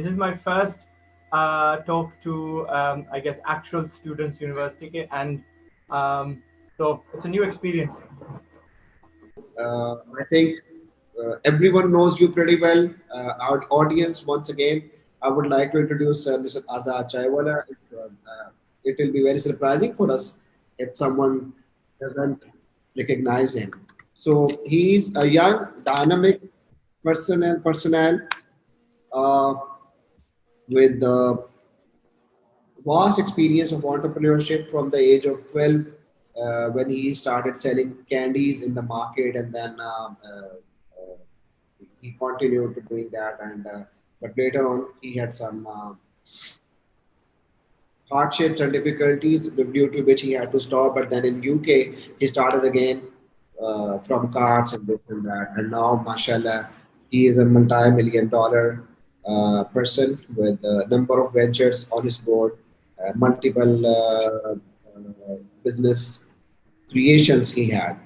this is my first talk to I guess actual students university and so it's a new experience. I think everyone knows you pretty well. Our audience, once again, I would like to introduce Mr. Azad Chaiwala. It will be very surprising for us if someone doesn't recognize him. So he's a young, dynamic personnel uh, with vast experience of entrepreneurship from the age of 12 when he started selling candies in the market, and then he continued to doing that, and but later on he had some hardships and difficulties due to which he had to stop. But then in UK he started again from cards and this and that, and now mashallah he is a multi-million dollar person with a number of ventures on his board, multiple business creations he had.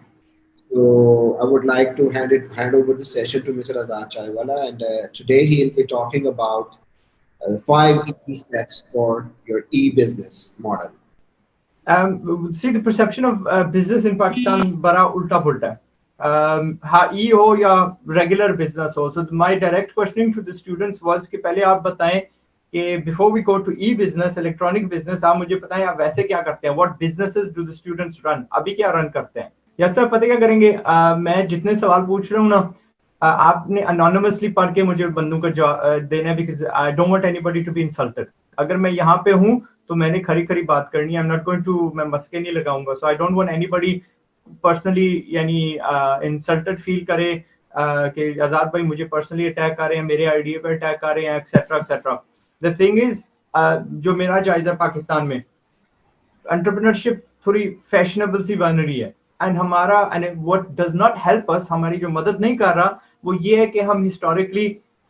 So I would like to hand over the session to Mr. Azad Chaiwala, and today he'll be talking about five key steps for your e-business model. See, the perception of business in Pakistan बड़ा उल्टा पुल्टा है. हाँ, ई हो या regular business हो. So my direct questioning to the students was कि पहले आप बताएं कि before we go to e-business, electronic business, आप मुझे बताएं आप वैसे क्या करते हैं? What businesses do the students run? अभी क्या run करते हैं? या सर पता क्या करेंगे? मैं जितने सवाल पूछ रहा हूँ ना, आपने anonymously पढ़ के मुझे बंदूक का जवाब देना है because I don't want anybody to be insulted. अगर मैं यहाँ पे हूँ तो मैंने खरी खरी बात करनी है. I'm not going to मैं मस्के नहीं लगाऊंगा. So I don't want anybody personally यानी insulted feel करे कि आजाद भाई मुझे personally attack कर रहे हैं, मेरे idea पे attack कर रहे हैं, etc etc. The thing is जो मेरा जायजा पाकिस्तान में entrepreneurship थोड़ी fashionable सी बन रही है, and हमारा and what does not help us, हमारी जो मदद नहीं कर रहा वो ये है कि हम historically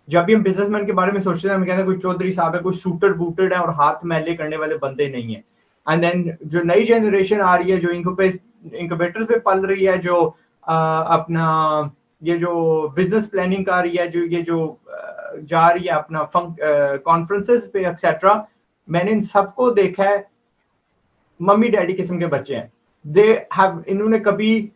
जब भी हम बिजनेसमैन के बारे में सोचते हैं हम कहते हैं कोई चौधरी साहब है, कोई सूटेड बूटेड है और हाथ मैले करने वाले बंदे नहीं है. एंड देन जो नई जनरेशन आ रही है जो इंक्यूबेटर्स पे पल रही है, जो अपना ये जो बिजनेस प्लानिंग कर रही है, जो ये जो जा रही है अपना कॉन्फ्रेंसेस पे एक्सेट्रा, मैंने इन सबको देखा है मम्मी डैडी किस्म के बच्चे हैं. इन्होंने कभी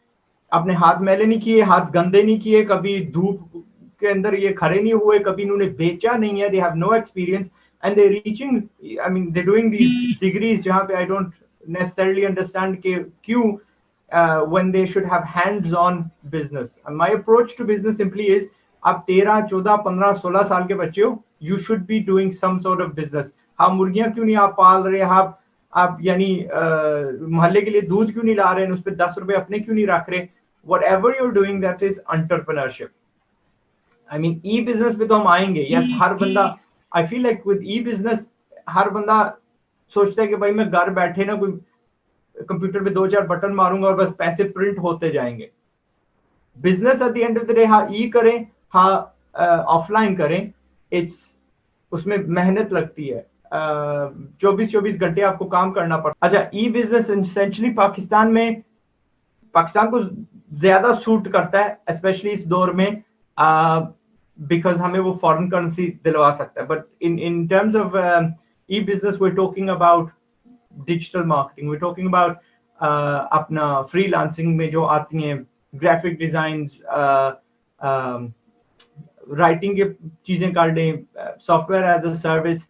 अपने हाथ मैले नहीं किए, हाथ गंदे नहीं किए, कभी धूप के अंदर ये खड़े नहीं हुए, कभी इन्होंने बेचा नहीं है. They have no experience and they reaching I mean they doing these degrees जहां पे आई डोंट नेसेसरली अंडरस्टैंड कि क्यों when they should have hands on business. My approach to business simply is आप 13 14 15 16 साल के बच्चे हो, you should be doing some sort of business. हाँ, मुर्गियां क्यों नहीं आप पाल रहे, आप यानी मोहल्ले के लिए दूध क्यों नहीं ला रहे हैं, उस पर 10 रुपए अपने क्यों नहीं रख रहे. Whatever you are doing that is entrepreneurship. I mean e business पे तो हम आएंगे. यस, हर बंदा I feel like with e business हर बंदा सोचता है कि भाई मैं घर बैठे ना कोई कंप्यूटर पे 2-4 बटन मारूंगा और बस पैसे प्रिंट होते जाएंगे. Business at the end of the day हाँ ई करें, हाँ ऑफलाइन करें, इट्स उसमें मेहनत लगती है. 24 घंटे आपको काम करना पड़ता. अच्छा, ई बिजनेस एसेंशियली पाकिस्तान को ज्यादा सूट करता है स्पेशली इस दौर में because हमें वो फॉरेन करेंसी दिलवा सकता है. But in terms of e-business we're talking about digital marketing, we're talking about अपना freelancing में जो आती हैं graphic designs, writing की चीजें कर दें, software as a service,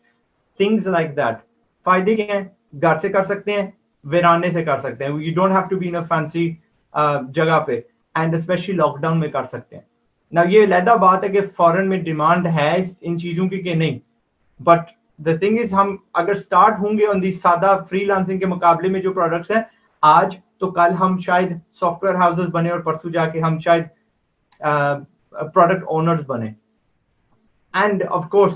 things like that. फायदे क्या हैं? घर से कर सकते हैं, वीराने से कर सकते हैं. You don't have to be in a fancy जगह पे, and especially लॉकडाउन में कर सकते हैं. ना ये अलहदा बात है कि फॉरेन में डिमांड है इन चीजों की कि नहीं, बट द थिंग इज हम अगर स्टार्ट होंगे ऑन दी सादा फ्रीलांसिंग के मुकाबले में जो प्रोडक्ट्स हैं आज, तो कल हम शायद सॉफ्टवेयर हाउसेस बने और परसों जाके हम शायद प्रोडक्ट ओनर्स बने. End of course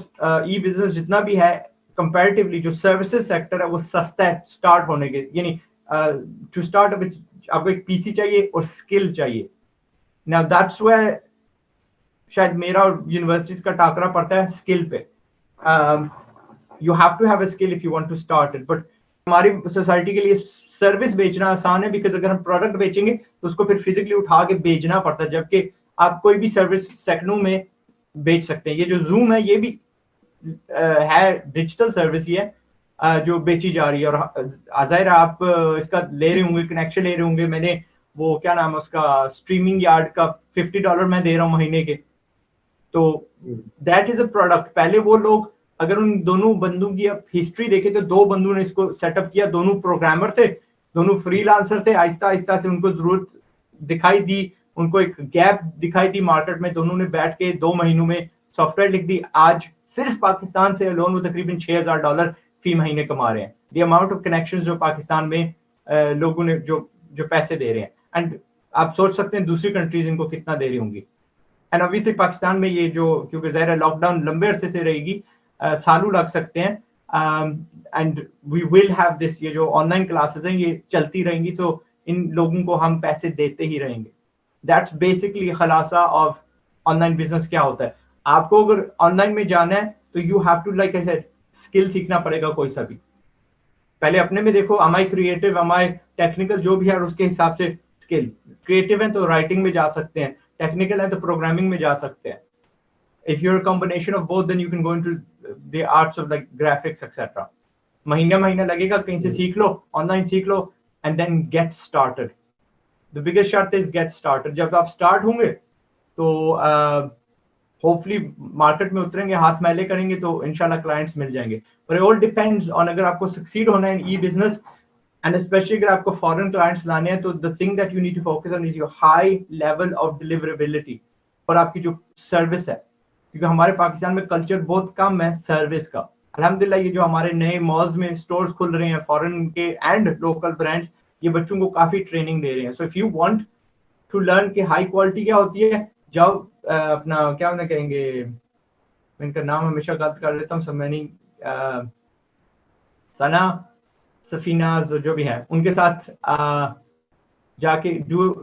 E business जितना भी है कंपैरेटिवली जो सर्विसेज सेक्टर है वो सस्ता है स्टार्ट होने के, यानी टू स्टार्ट आपको एक पीसी चाहिए और स्किल चाहिए. नाउ दैट्स वेयर शायद मेरा और यूनिवर्सिटीज का टाकरा पड़ता है स्किल पे. You have to have a skill if you want to start it. But हमारी सोसाइटी के लिए सर्विस बेचना आसान है बिकॉज अगर हम प्रोडक्ट बेचेंगे तो उसको फिर फिजिकली उठा के बेचना पड़ता है, जबकि आप कोई भी सर्विस सेकंडों में बेच सकते हैं. ये जो जूम है ये भी है डिजिटल सर्विस ही है जो बेची जा रही है। और जाहिर आप इसका ले रहे होंगे, कनेक्शन ले रहे होंगे। मैंने वो क्या नाम है उसका, स्ट्रीमिंग यार्ड का $50 मैं दे रहा हूँ महीने के। तो दैट इज अ प्रोडक्ट। पहले वो लोग, अगर उन दोनों बंदों की आप हिस्ट्री देखें तो दो बंदों ने इसको सेटअप किया, दोनों प्रोग्रामर थे, दोनों फ्रीलांसर थे। आहिस्ता आहिस्ता से उनको जरूरत दिखाई दी, उनको एक गैप दिखाई दी मार्केट में, दोनों ने बैठ के 2 महीनों में सॉफ्टवेयर लिख दी। आज सिर्फ पाकिस्तान से लोन वो तकरीबन $6000 फी महीने कमा रहे हैं। द अमाउंट ऑफ कनेक्शंस जो पाकिस्तान में लोगों ने जो जो पैसे दे रहे हैं, एंड आप सोच सकते हैं दूसरी कंट्रीज इनको कितना दे रही होंगी। एंड ऑब्वियसली पाकिस्तान में ये जो, क्योंकि ज़ाहिर है लॉकडाउन लंबे अरसे से रहेगी, सालों लग सकते हैं, and we will have this, ये जो ऑनलाइन क्लासेस हैं ये चलती रहेंगी, तो इन लोगों को हम पैसे देते ही रहेंगे। दैट्स बेसिकली खलासा ऑफ ऑनलाइन बिजनेस। क्या होता है, आपको अगर ऑनलाइन में जाना है तो you have to, like I said, skill सीखना पड़ेगा कोई सा भी। पहले अपने में देखो, am I creative, am I technical, जो भी है उसके हिसाब से स्किल। क्रिएटिव है तो राइटिंग में जा सकते हैं, टेक्निकल है तो प्रोग्रामिंग में जा सकते हैं। If you're a combination of both, then you can go into the arts of like graphics, etc. महीना लगेगा, कहीं से सीख लो, ऑनलाइन सीख लो, and then get started. The biggest शर्त is get started. जब आप स्टार्ट होंगे तो होपफुली मार्केट में उतरेंगे, हाथ मैले करेंगे तो इंशाल्लाह क्लाइंट्स मिल जाएंगे। पर it all depends on, अगर आपको सक्सीड होना है in e business, and specially अगर आपको फॉरेन क्लाइंट्स लाने हैं, तो the thing that you need to focus on is your high level of deliverability, और आपकी जो सर्विस है। क्योंकि हमारे पाकिस्तान में कल्चर बहुत कम है सर्विस का। अल्हम्दुलिल्लाह ये जो हमारे नए मॉल्स में स्टोर्स खुल रहे हैं फॉरेन के एंड लोकल ब्रांड्स, ये बच्चों को काफी ट्रेनिंग दे रहे हैं। So if you want to learn कि हाई क्वालिटी क्या होती है, जाओ अपना क्या उन्हें कहेंगे, मैं इनका नाम हमेशा गलत कर देता हूँ, समनी सना सफीना जो भी है, उनके साथ जाके डू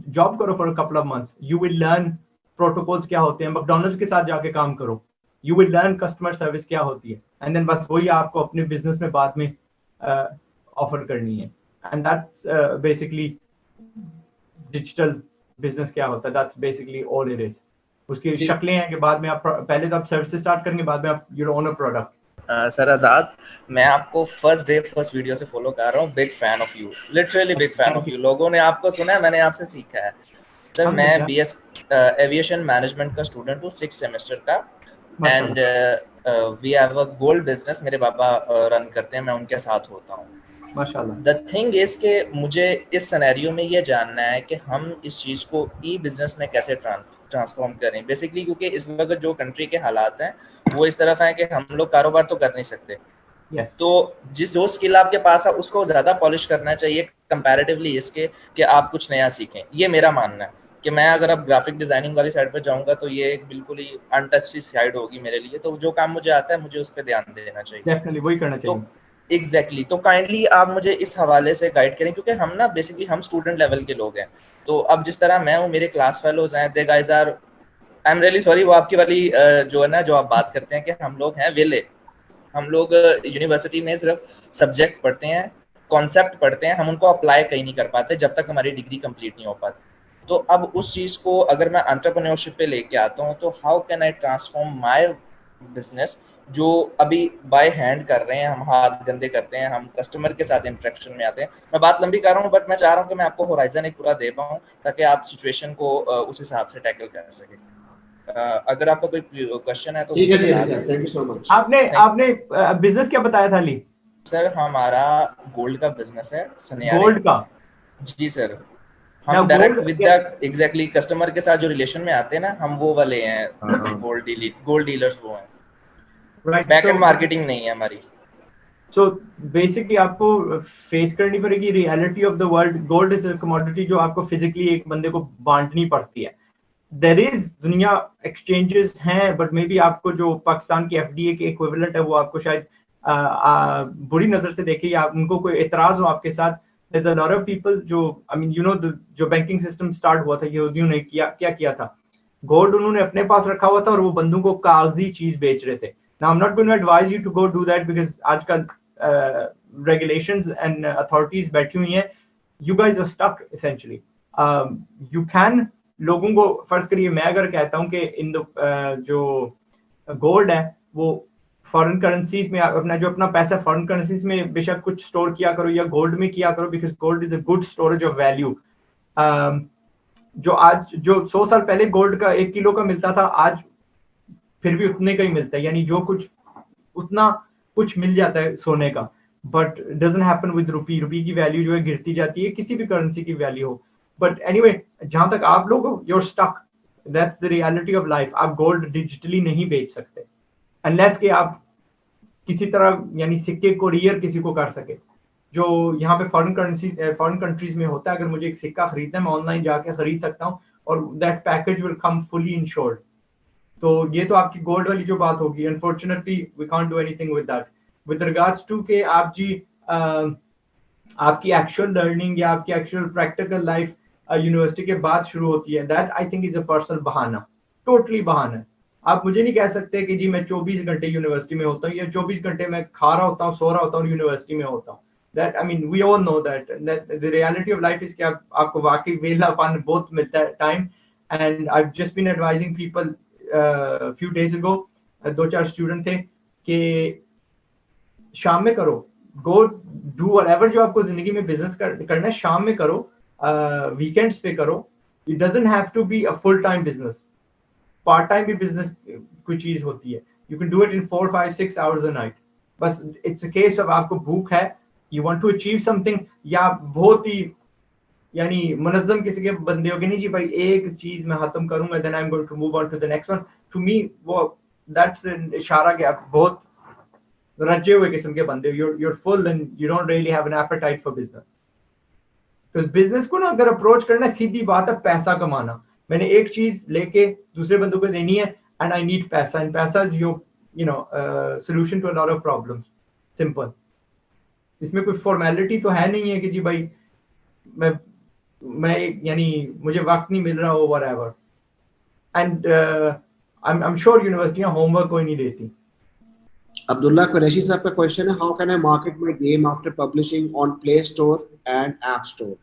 जॉब करो for a couple of months. You will learn protocols क्या होते हैं। मैकडॉनल्ड्स के साथ जाके काम करो, you will learn customer service क्या होती है, एंड देन बस वही आपको अपने बिजनेस में बाद में ऑफर करनी है। And that's basically digital business क्या होता है, that's basically all it is. उसकी शक्लें हैं कि बाद में आप पहले तो आप सर्विस स्टार्ट करेंगे, बाद में आप you own a product. Sir Azad, मैं आपको फर्स्ट वीडियो से फॉलो कर रहा हूँ। Big fan of you, literally big fan of you. लोगों ने आपको सुना है, मैंने आपसे सीखा है। सर मैं बीएस एविएशन मैनेजमेंट का स्टूडेंट हूँ, 6th सेमेस्टर का, and we have a gold business. मेरे पापा रन करते हैं, मैं उनके साथ होता हूँ। माशाल्लाह। द थिंग इज के मुझे इस सिनेरियो में ये जानना है कि हम इस चीज़ को ई बिजनेस में कैसे ट्रांसफॉर्म करें बेसिकली, क्योंकि इस वक्त जो कंट्री के हालात हैं वो इस तरफ है कि हम लोग कारोबार तो कर नहीं सकते। yes. तो जो स्किल आपके पास है उसको ज़्यादा पॉलिश करना चाहिए कंपैरेटिवली इसके कि आप कुछ नया सीखें। ये मेरा मानना है कि मैं अगर अब ग्राफिक डिजाइनिंग वाली साइड पर जाऊंगा तो ये एक बिल्कुल ही अनटच सी साइड होगी मेरे लिए। तो जो काम मुझे आता है मुझे उस पर ध्यान देना चाहिए। डेफिनेटली वही करना चाहिए। एग्जैक्टली तो काइंडली आप मुझे इस हवाले से गाइड करें, क्योंकि हम ना बेसिकली हम स्टूडेंट लेवल के लोग हैं। तो अब जिस तरह मैं हूँ, मेरे क्लास फेलोज हैं, they guys are, I am really sorry, वो आपकी वाली जो है ना, जो आप बात करते हैं कि हम लोग हैं वेले, हम लोग यूनिवर्सिटी में सिर्फ सब्जेक्ट पढ़ते हैं, कॉन्सेप्ट पढ़ते हैं, हम उनको अप्लाई कहीं नहीं कर पाते जब तक हमारी डिग्री कंप्लीट नहीं हो पाती। तो अब उस चीज़ को अगर मैं एंटरप्रेन्योरशिप पे लेके आता हूँ तो how can I transform my business, जो अभी बाय हैंड कर रहे हैं, हम हाथ गंदे करते हैं, हम कस्टमर के साथ इंटरेक्शन में आते हैं। मैं बात लंबी कर रहा हूँ, बट मैं चाह रहा हूँ कि मैं आपको होराइजन एक पूरा दे पाऊँ ताकि आप सिचुएशन को उस हिसाब से टैकल कर सकें। अगर आपका कोई क्वेश्चन है तो ठीक है sir, thank you so much. आपने बिजनेस क्या बताया था अली? सर हमारा गोल्ड का बिजनेस है, सनियारे गोल्ड का? जी सर, हम direct with the exactly customer के साथ जो रिलेशन में आते हैं ना, हम वो वाले हैं, गोल्ड डीलर्स वो हैं, राइट। बैक एंड मार्केटिंग नहीं है हमारी। सो बेसिकली आपको फेस करनी पड़ेगी reality of the world. Gold is a commodity जो आपको फिजिकली एक बंदे को बांटनी पड़ती है। देयर इज दुनिया एक्सचेंजेस हैं, बट मे बी आपको जो पाकिस्तान की एफडीए के इक्विवेलेंट है वो आपको शायद बुरी नजर से देखे, या उनको कोई एतराज हो आपके साथ। there's a lot of people जो आई मीन जो बैंकिंग सिस्टम स्टार्ट हुआ था, यहूदियों ने क्या किया था, गोल्ड उन्होंने अपने पास रखा हुआ था और वो बंदों को कागजी चीज बेच रहे थे। Now I'm not going to advise you to go do that because आजकल regulations and authorities बैठी हुई हैं। You guys are stuck essentially. You can, लोगों को फर्ज करिए मैं अगर कहता हूँ कि इन जो गोल्ड है वो फॉरेन करेंसीज में अपना जो अपना पैसा फॉरेन करेंसीज में बेशक कुछ स्टोर किया करो या गोल्ड में किया करो, because gold is a good storage of value. जो आज जो 100 साल पहले गोल्ड का 1 किलो का मिलता था, आज फिर भी उतने का ही मिलता है, यानी जो कुछ उतना कुछ मिल जाता है सोने का, बट डजंट हैपन विद रुपी। रुपी की वैल्यू जो है गिरती जाती है, किसी भी करेंसी की वैल्यू हो। बट एनीवे, जहां तक आप लोग हो, you're stuck, that's the reality of life। आप गोल्ड डिजिटली नहीं बेच सकते अनलेस कि आप किसी तरह यानी सिक्के कोरियर किसी को कर सके, जो यहाँ पे फॉरेन कंट्रीज में होता है। अगर मुझे एक सिक्का खरीदना है, मैं ऑनलाइन जाके खरीद सकता हूँ और that package will come fully insured. तो ये तो आपकी गोल्ड वाली जो बात होगी, unfortunately we can't do anything with that. With regards to के आप जी आपकी एक्चुअल लर्निंग या आपकी एक्चुअल प्रैक्टिकल लाइफ यूनिवर्सिटी के बाद शुरू होती है, that I think is a personal बहाना, टोटली बहाना। आप मुझे नहीं कह सकते कि जी मैं 24 घंटे यूनिवर्सिटी में होता हूँ या 24 घंटे मैं खा रहा होता हूँ, सो रहा होता हूँ, यूनिवर्सिटी में होता हूँ। That I mean we all know that the reality of life is कि आपको वाकई वेलापन बहुत मिलता है time. And I just been advising people few days ago, 2-4 student थे कि शाम में करो, गो डू व्हाटएवर जो आपको जिंदगी में बिजनेस करना है, शाम में करो, वीकेंड्स पे करो। It doesn't have to be a full time business, part time भी बिजनेस कोई चीज होती है। You can do it in 4, 5, 6 hours a night. बस इट्स अ केस ऑफ आपको भूख है, you want to achieve something, या बहुत ही यानी मुनज़्ज़म किसी के बंदे हो गए, नहीं जी भाई एक चीज मैं खत्म करूंगा, then I am going to move on to the next one. To me वो दैट्स एन इशारा कि आप बहुत रजे हुए किस्म के बंदे हो, you're full and you don't really have an appetite for business। तो इस बिजनेस को ना अगर अप्रोच करना, सीधी बात है, पैसा कमाना। मैंने एक चीज लेके दूसरे बंदों को देनी है एंड आई नीड पैसा, एंड पैसा is your you know solution to a lot of problems, simple. इसमें कोई फॉर्मेलिटी तो है नहीं है कि जी भाई मैं यानी मुझे वक्त नहीं मिल रहा हो, whatever. And I am sure यूनिवर्सिटियां होमवर्क कोई नहीं देती। अब्दुल्ला कुरैशी साहब का क्वेश्चन है, how can I market my game after publishing on play store and app store?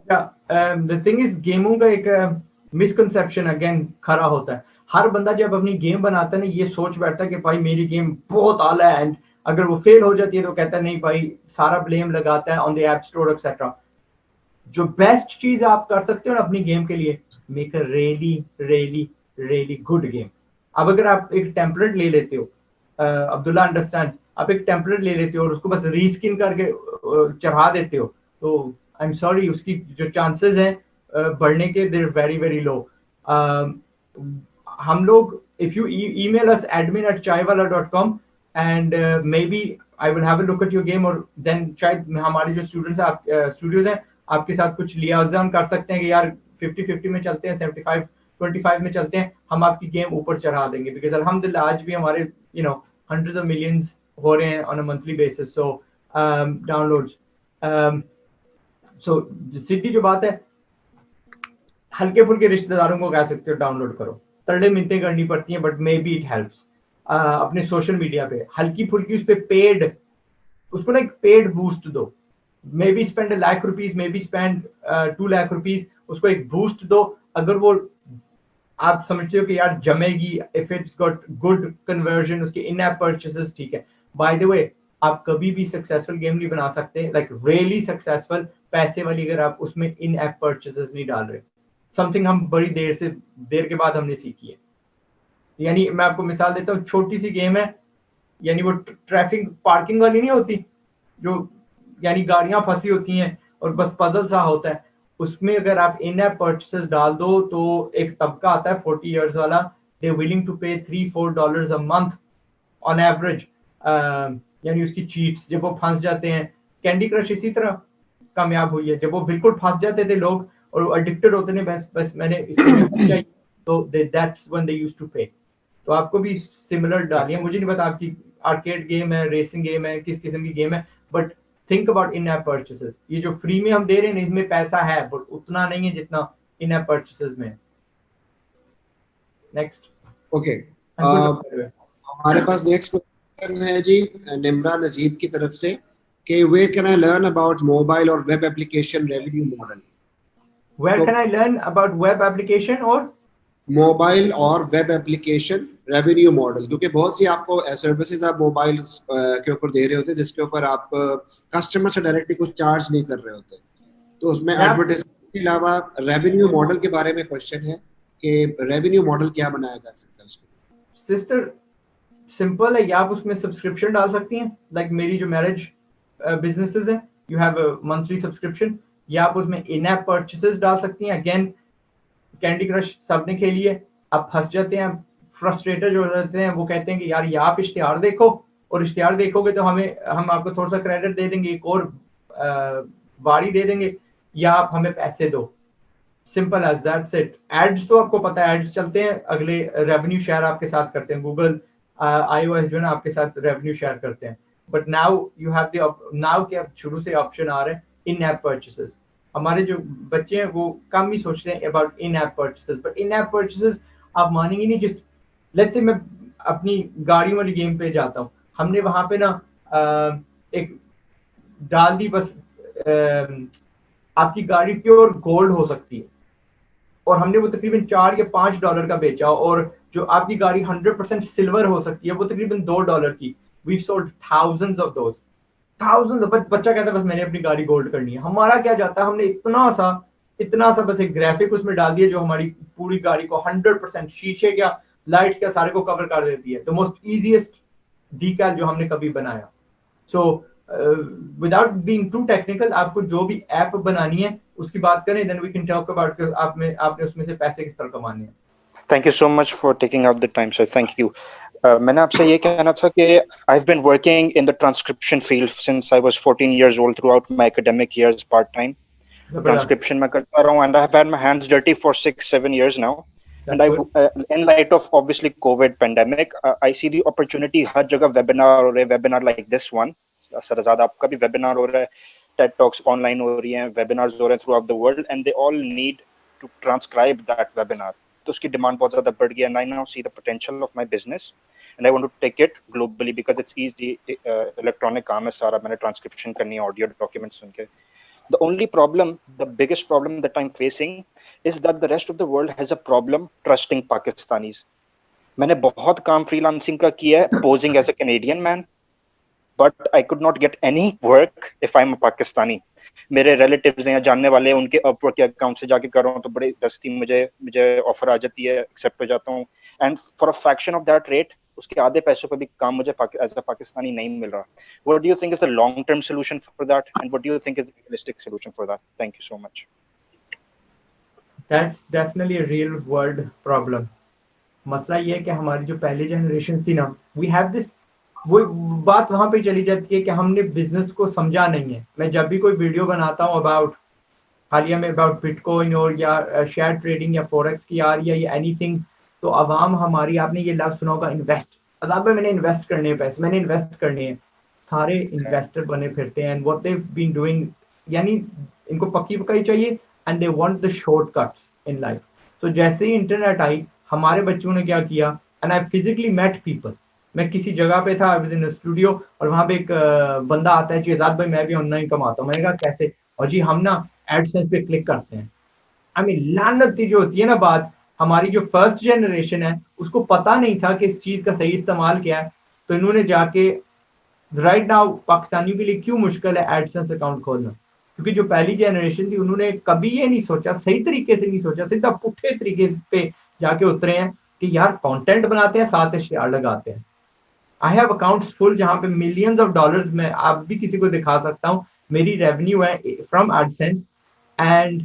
The thing is, गेमों का एक मिसकंसेप्शन अगेन खड़ा होता है। हर बंदा जब अपनी गेम बनाता है ना, ये सोच बैठता है कि भाई मेरी गेम बहुत आला है, एंड अगर वो फेल हो जाती है तो कहता है नहीं भाई, सारा ब्लेम लगाता है on the app store etcetera. जो बेस्ट चीज आप कर सकते हो ना अपनी गेम के लिए, make a really really really good game. अब अगर आप एक टेम्पलेट ले लेते हो, अब्दुल्ला अंडरस्टैंड्स, आप एक टेम्पलेट ले लेते हो और उसको बस रीस्किन करके चढ़ा देते हो, तो आई एम सॉरी, उसकी जो चांसेस हैं बढ़ने के, देर वेरी वेरी लो। हम लोग, if you email us admin@chaiwala.com and maybe I will have a look at your game, और देन शायद हमारे जो स्टूडेंट्स स्टूडियोज हैं आपके साथ कुछ लियाज़न कर सकते हैं कि यार 50-50 में चलते हैं, 75-25 में चलते हैं, हम आपकी गेम ऊपर चढ़ा देंगे। बिकॉज अल्हम्दुलिल्लाह आज भी हमारे hundreds of millions हो रहे हैं on a monthly basis, so downloads। So सीधी जो बात है, हल्के फुल्के रिश्तेदारों को कह सकते हो डाउनलोड करो, तरले मिन्नतें करनी पड़ती हैं, but may be it helps. अपने सोशल मीडिया पे हल्की फुल्की उस पे पेड, उसको ना एक पेड बूस्ट दो, may be spend 1 lakh rupees, may be spend 2 lakh rupees, उसको एक बूस्ट दो। अगर वो आप समझते हो कि यार जमेगी, if it's got good conversion, उसके इन ऐप परचेसेस, ठीक है। बाय द वे, आप कभी भी सक्सेसफुल गेम नहीं बना सकते, लाइक रियली सक्सेसफुल पैसे वाली, अगर आप उसमें इन ऐप परचेसेस नहीं डाल रहे। समथिंग हम बड़ी देर के बाद हमने सीखी है। यानी मैं आपको मिसाल देता हूँ, छोटी सी गेम है, यानी वो ट्रैफिक पार्किंग वाली नहीं होती, जो यानी गाड़ियां फंसी होती हैं और बस पजल सा होता है, उसमें अगर आप इन ऐप परचेसेस डाल दो तो एक तबका आता है 40 इयर्स वाला, दे विलिंग टू पे $3-4 अ मंथ ऑन एवरेज। यानी उसकी चीट्स, जब वो फंस जाते हैं, कैंडी क्रश इसी तरह कामयाब हुई है, जब वो बिल्कुल फंस जाते थे लोग और एडिक्टेड होते थे, बस मैंने इसमें चाहिए, तो that's when they used to pay. तो आपको भी सिमिलर डालिए, मुझे नहीं पता आपकी आर्केड गेम है, रेसिंग गेम है, किस किस्म की गेम है, but think about in app purchases. ये जो फ्री में हम दे रहे हैं इसमें पैसा है, बट उतना नहीं है जितना इन ऐप परचेसेस में। नेक्स्ट। ओके, हमारे पास नेक्स्ट क्वेश्चन है जी निम्रा नजीब की तरफ से कि where can I learn about mobile और web application revenue model? Where can I learn about web application और मोबाइल और वेब एप्लीकेशन रेवेन्यू मॉडल, क्योंकि बहुत सी आपको सर्विसेज आप मोबाइल के ऊपर दे रहे होते हैं जिसके ऊपर आप कस्टमर से डायरेक्टली कुछ चार्ज नहीं कर रहे होते, तो उसमें मैं एडवर्टाइजमेंट के अलावा रेवेन्यू मॉडल के बारे में क्वेश्चन है कि रेवेन्यू मॉडल क्या बनाया जा सकता है उसको। सिस्टर सिंपल है, या आप उसमें सब्सक्रिप्शन डाल सकती हैं, लाइक मेरी जो मैरिज बिजनेसेस हैं, you have a monthly subscription, या आप उसमें इन ऐप परचेसेस डाल सकती हैं। अगेन कैंडी क्रश सबने खेली है, आप फंस जाते हैं, फ्रस्ट्रेटेड हो जाते हैं, वो कहते हैं कि यार ये आप इश्तिहार देखो, और इश्तिहार देखोगे तो हम आपको थोड़ा सा क्रेडिट दे देंगे, एक और बाड़ी दे देंगे, या आप हमें पैसे दो, simple as that's it. Ads तो आपको पता है, एड्स चलते हैं, अगले रेवेन्यू शेयर आपके साथ करते हैं, गूगल iOS जो है ना आपके साथ रेवेन्यू शेयर करते हैं। But now you have the now के अब शुरू से ऑप्शन आ रहे हैं इन ऐप परचेसेस। हमारे जो बच्चे हैं वो कम ही सोचते हैं about in app purchases, but in app purchases आप मानेंगे नहीं, जिस लेट्स से मैं अपनी गाड़ियों वाली गेम पे जाता हूँ, हमने वहां पे ना एक डाल दी बस, आपकी गाड़ी प्योर गोल्ड हो सकती है, और हमने वो तकरीबन $4 या $5 का बेचा, और जो आपकी गाड़ी 100% सिल्वर हो सकती है वो तकरीबन $2 की। We sold thousands of those, thousands. बच्चा कहता है बस मैंने अपनी गाड़ी गोल्ड करनी है। हमारा क्या जाता है, हमने इतना सा बस एक ग्राफिक उसमें डाल दिया जो हमारी पूरी गाड़ी को 100% शीशे क्या लाइट्स क्या सारे को कवर कर देती है। द मोस्ट इजीएस्ट डीकैल जो हमने कभी बनाया। So without being too technical, आपको जो भी ऐप बनानी है उसकी बात करें, then we can talk about आपने उसमें से पैसे किस तरह कमाने हैं। Thank you so much for taking out the time, sir. Thank you. मैंने आपसे ये कहना था कि I've been working in the transcription field since I was 14 years old throughout my academic years part time. Transcription मैं करता रहा हूँ, and I have had my hands dirty for 6-7 years now. And in light of obviously COVID pandemic, I see the opportunity हर जगह webinar हो रहे, webinar like this one. सरजाद आपका भी webinar हो रहा है, TED Talks online हो रही हैं, webinars हो रहे हैं throughout the world, and they all need to transcribe that webinar. तो उसकी डिमांड बहुत ज्यादा बढ़ गई, and I now see the potential of my business and I want to take it globally because it's easy. Electronic काम है सारा, मैंने ट्रांसक्रिप्शन करनी है, ऑडियो डॉक्यूमेंट सुन के। The only problem, the biggest problem that I'm facing is that the rest of the world has a problem trusting Pakistanis. मैंने बहुत काम फ्रीलांसिंग का किया है posing as a Canadian man, but I could not get any work if I'm a Pakistani. मेरे relatives हैं या जानने वाले हैं, उनके अपवर्क के अकाउंट से जाके कर रहा हूँ तो बड़ी दस्ती मुझे ऑफर आ जाती है, एक्सेप्ट हो जाता हूँ, and for a fraction of that rate उसके आधे पैसों पे भी काम मुझे एज अ पाकिस्तानी नहीं मिल रहा। What do you think is the long term solution for that, and what do you think is the realistic solution for that? Thank you so much. That's definitely a real world problem. मसला ये है कि हमारी जो पहली generation थी ना, we have this, वो बात वहां पे चली जाती है कि हमने बिजनेस को समझा नहीं है। मैं जब भी कोई वीडियो बनाता हूँ अबाउट हालिया में अबाउट बिटकॉइन और या शेयर ट्रेडिंग या फॉरेक्स की आ रही है या एनीथिंग, तो अवाम हमारी, आपने ये लफ्ज सुना होगा इन्वेस्ट, आजाद भाई मैंने इन्वेस्ट करने हैं पैसे, मैंने इन्वेस्ट करने हैं। सारे इन्वेस्टर बने फिरते हैं, and what they been doing, यानी इनको पक्की पकाई चाहिए, and they want the shortcuts in life. तो जैसे ही इंटरनेट आई, हमारे बच्चों ने क्या किया, and I physically met people, मैं किसी जगह पे था, आई वाज इन स्टूडियो, और वहां पे एक बंदा आता है, जी आजाद भाई मैं भी ऑनलाइन कमाता हूँ। मैंने कहा कैसे? और जी हम ना एडसेंस पे क्लिक करते हैं। आई मीन लानती जो होती है ना बात, हमारी जो फर्स्ट जनरेशन है उसको पता नहीं था कि इस चीज का सही इस्तेमाल क्या है, तो इन्होंने जाके राइट नाउ पाकिस्तानियों के लिए क्यों मुश्किल है एडसेंस अकाउंट खोलना, क्योंकि जो पहली जनरेशन थी उन्होंने कभी ये नहीं सोचा, सही तरीके से नहीं सोचा, सीधा पुट्ठे तरीके पे जाके उतरे हैं कि यार कंटेंट बनाते हैं साथ इश्तिहार लगाते हैं। आई हैव अकाउंट्स फुल जहां पे मिलियंस ऑफ डॉलर्स में, आप भी किसी को दिखा सकता हूँ, मेरी रेवेन्यू है फ्रॉम एडसेंस, एंड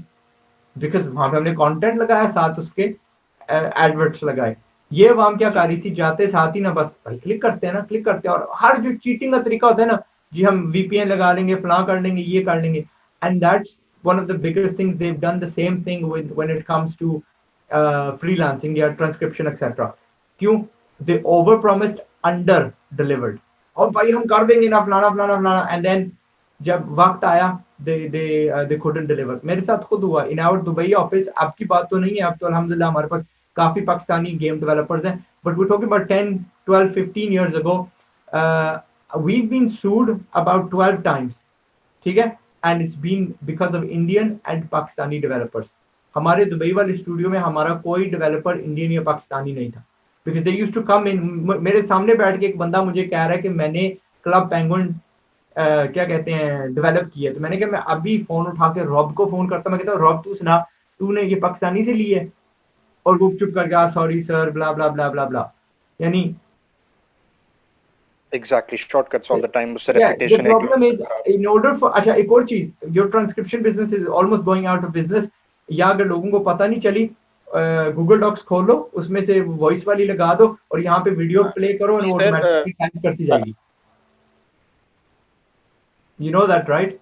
बिकॉज वहां पे हमने कंटेंट लगाया, साथ उसके एडवर्ट्स लगाए। ये अवाम क्या कर रही थी, जाते साथ ही ना बस भाई क्लिक करते हैं ना, क्लिक करते हैं, और हर जो चीटिंग का तरीका होता है ना, जी हम वीपीएन लगा लेंगे, फलां कर लेंगे, ये कर लेंगे, and that's one of the biggest things they've done the same thing with when it comes to freelancing या transcription etc. क्यों? they over promised under delivered, और भाई हम कर देंगे ना फलाना फलाना फलाना, एंड देन जब वक्त आया they couldn't deliver। मेरे साथ खुद हुआ इन आवर दुबई ऑफिस। आपकी बात तो नहीं है, अब तो अल्हम्दुलिल्लाह हमारे पास काफी पाकिस्तानी गेम डेवलपर्स हैं, but we talking about 10 12 15 years ago, we've been sued about 12 times, ठीक है, and it's been because of Indian and Pakistani developers। हमारे दुबई वाले स्टूडियो में हमारा कोई डेवलपर इंडियन या पाकिस्तानी नहीं था, because they used to come in. मेरे सामने बैठ के एक बंदा मुझे कह रहा है कि मैंने क्लब पेंगुइन क्या कहते हैं डेवलप किया। तो मैंने कहा मैं अभी फोन उठा के रॉब को फोन करता, मैं कहता हूँ रॉब तू सुना, तूने ये पाकिस्तानी से ली है? और वो चुप कर गया, सॉरी सर, ब्ला ब्ला ब्ला ब्ला ब्ला। यानी Exactly, shortcuts all the time. उससे yeah, the reputation problem is in order for, अच्छा एक और चीज, your transcription business is almost going out of business। या अगर लोगों को पता नहीं चली, गूगल डॉक्स खोलो, उसमें से वॉइस वाली लगा दो और यहाँ पे वीडियो प्ले करो और ऑटोमेटिकली टाइप करती जाएगी। You know that, right?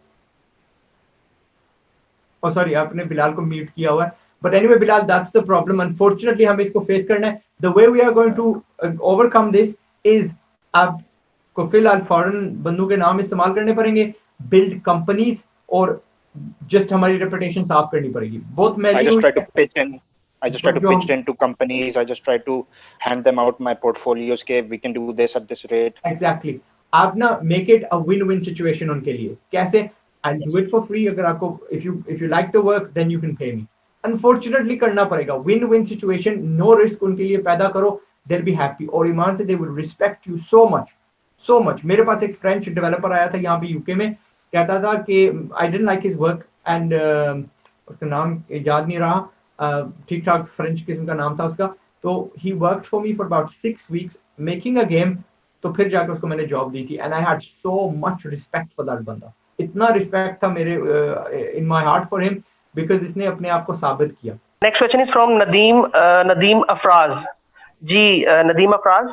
Oh sorry, आपने बिलाल को म्यूट किया हुआ है। But anyway, Bilal, that's the problem. Unfortunately, हमें इसको फेस करना है। The way we are going to overcome this is आपको फिलहाल फॉरेन बंदों के नाम इस्तेमाल करने पड़ेंगे, बिल्ड कंपनीज, और जस्ट हमारी रेपुटेशन साफ करनी पड़ेगी। बहुत I just try to pitch in. I just try to pitch into companies. I just try to hand them out my portfolios. के we can do this at this rate. Exactly. आप ना make it a win-win situation उनके लिए। कैसे? I'll do it for free। अगर आपको if you like the work, then you can pay me। Unfortunately करना पड़ेगा। Win-win situation, no risk उनके लिए पैदा करो, they'll be happy। और ईमान से they will respect you so much, so much। मेरे पास एक फ्रेंच डेवलपर आया था यहाँ पे यूके में, कहता था कि I didn't like his work and उसका नाम याद नहीं रहा, ठीक ठाक फ्रेंच किस्म का नाम था उसका। तो he worked for me for about 6 weeks making a game। तो फिर जाकर उसको मैंने जॉब दी थी, and I had so much respect for that बंदा। इतना रिस्पेक्ट था मेरे in my heart for him because इसने अपने आप को साबित किया। Next question is from Nadeem Afraz। Ji Nadeem Afraz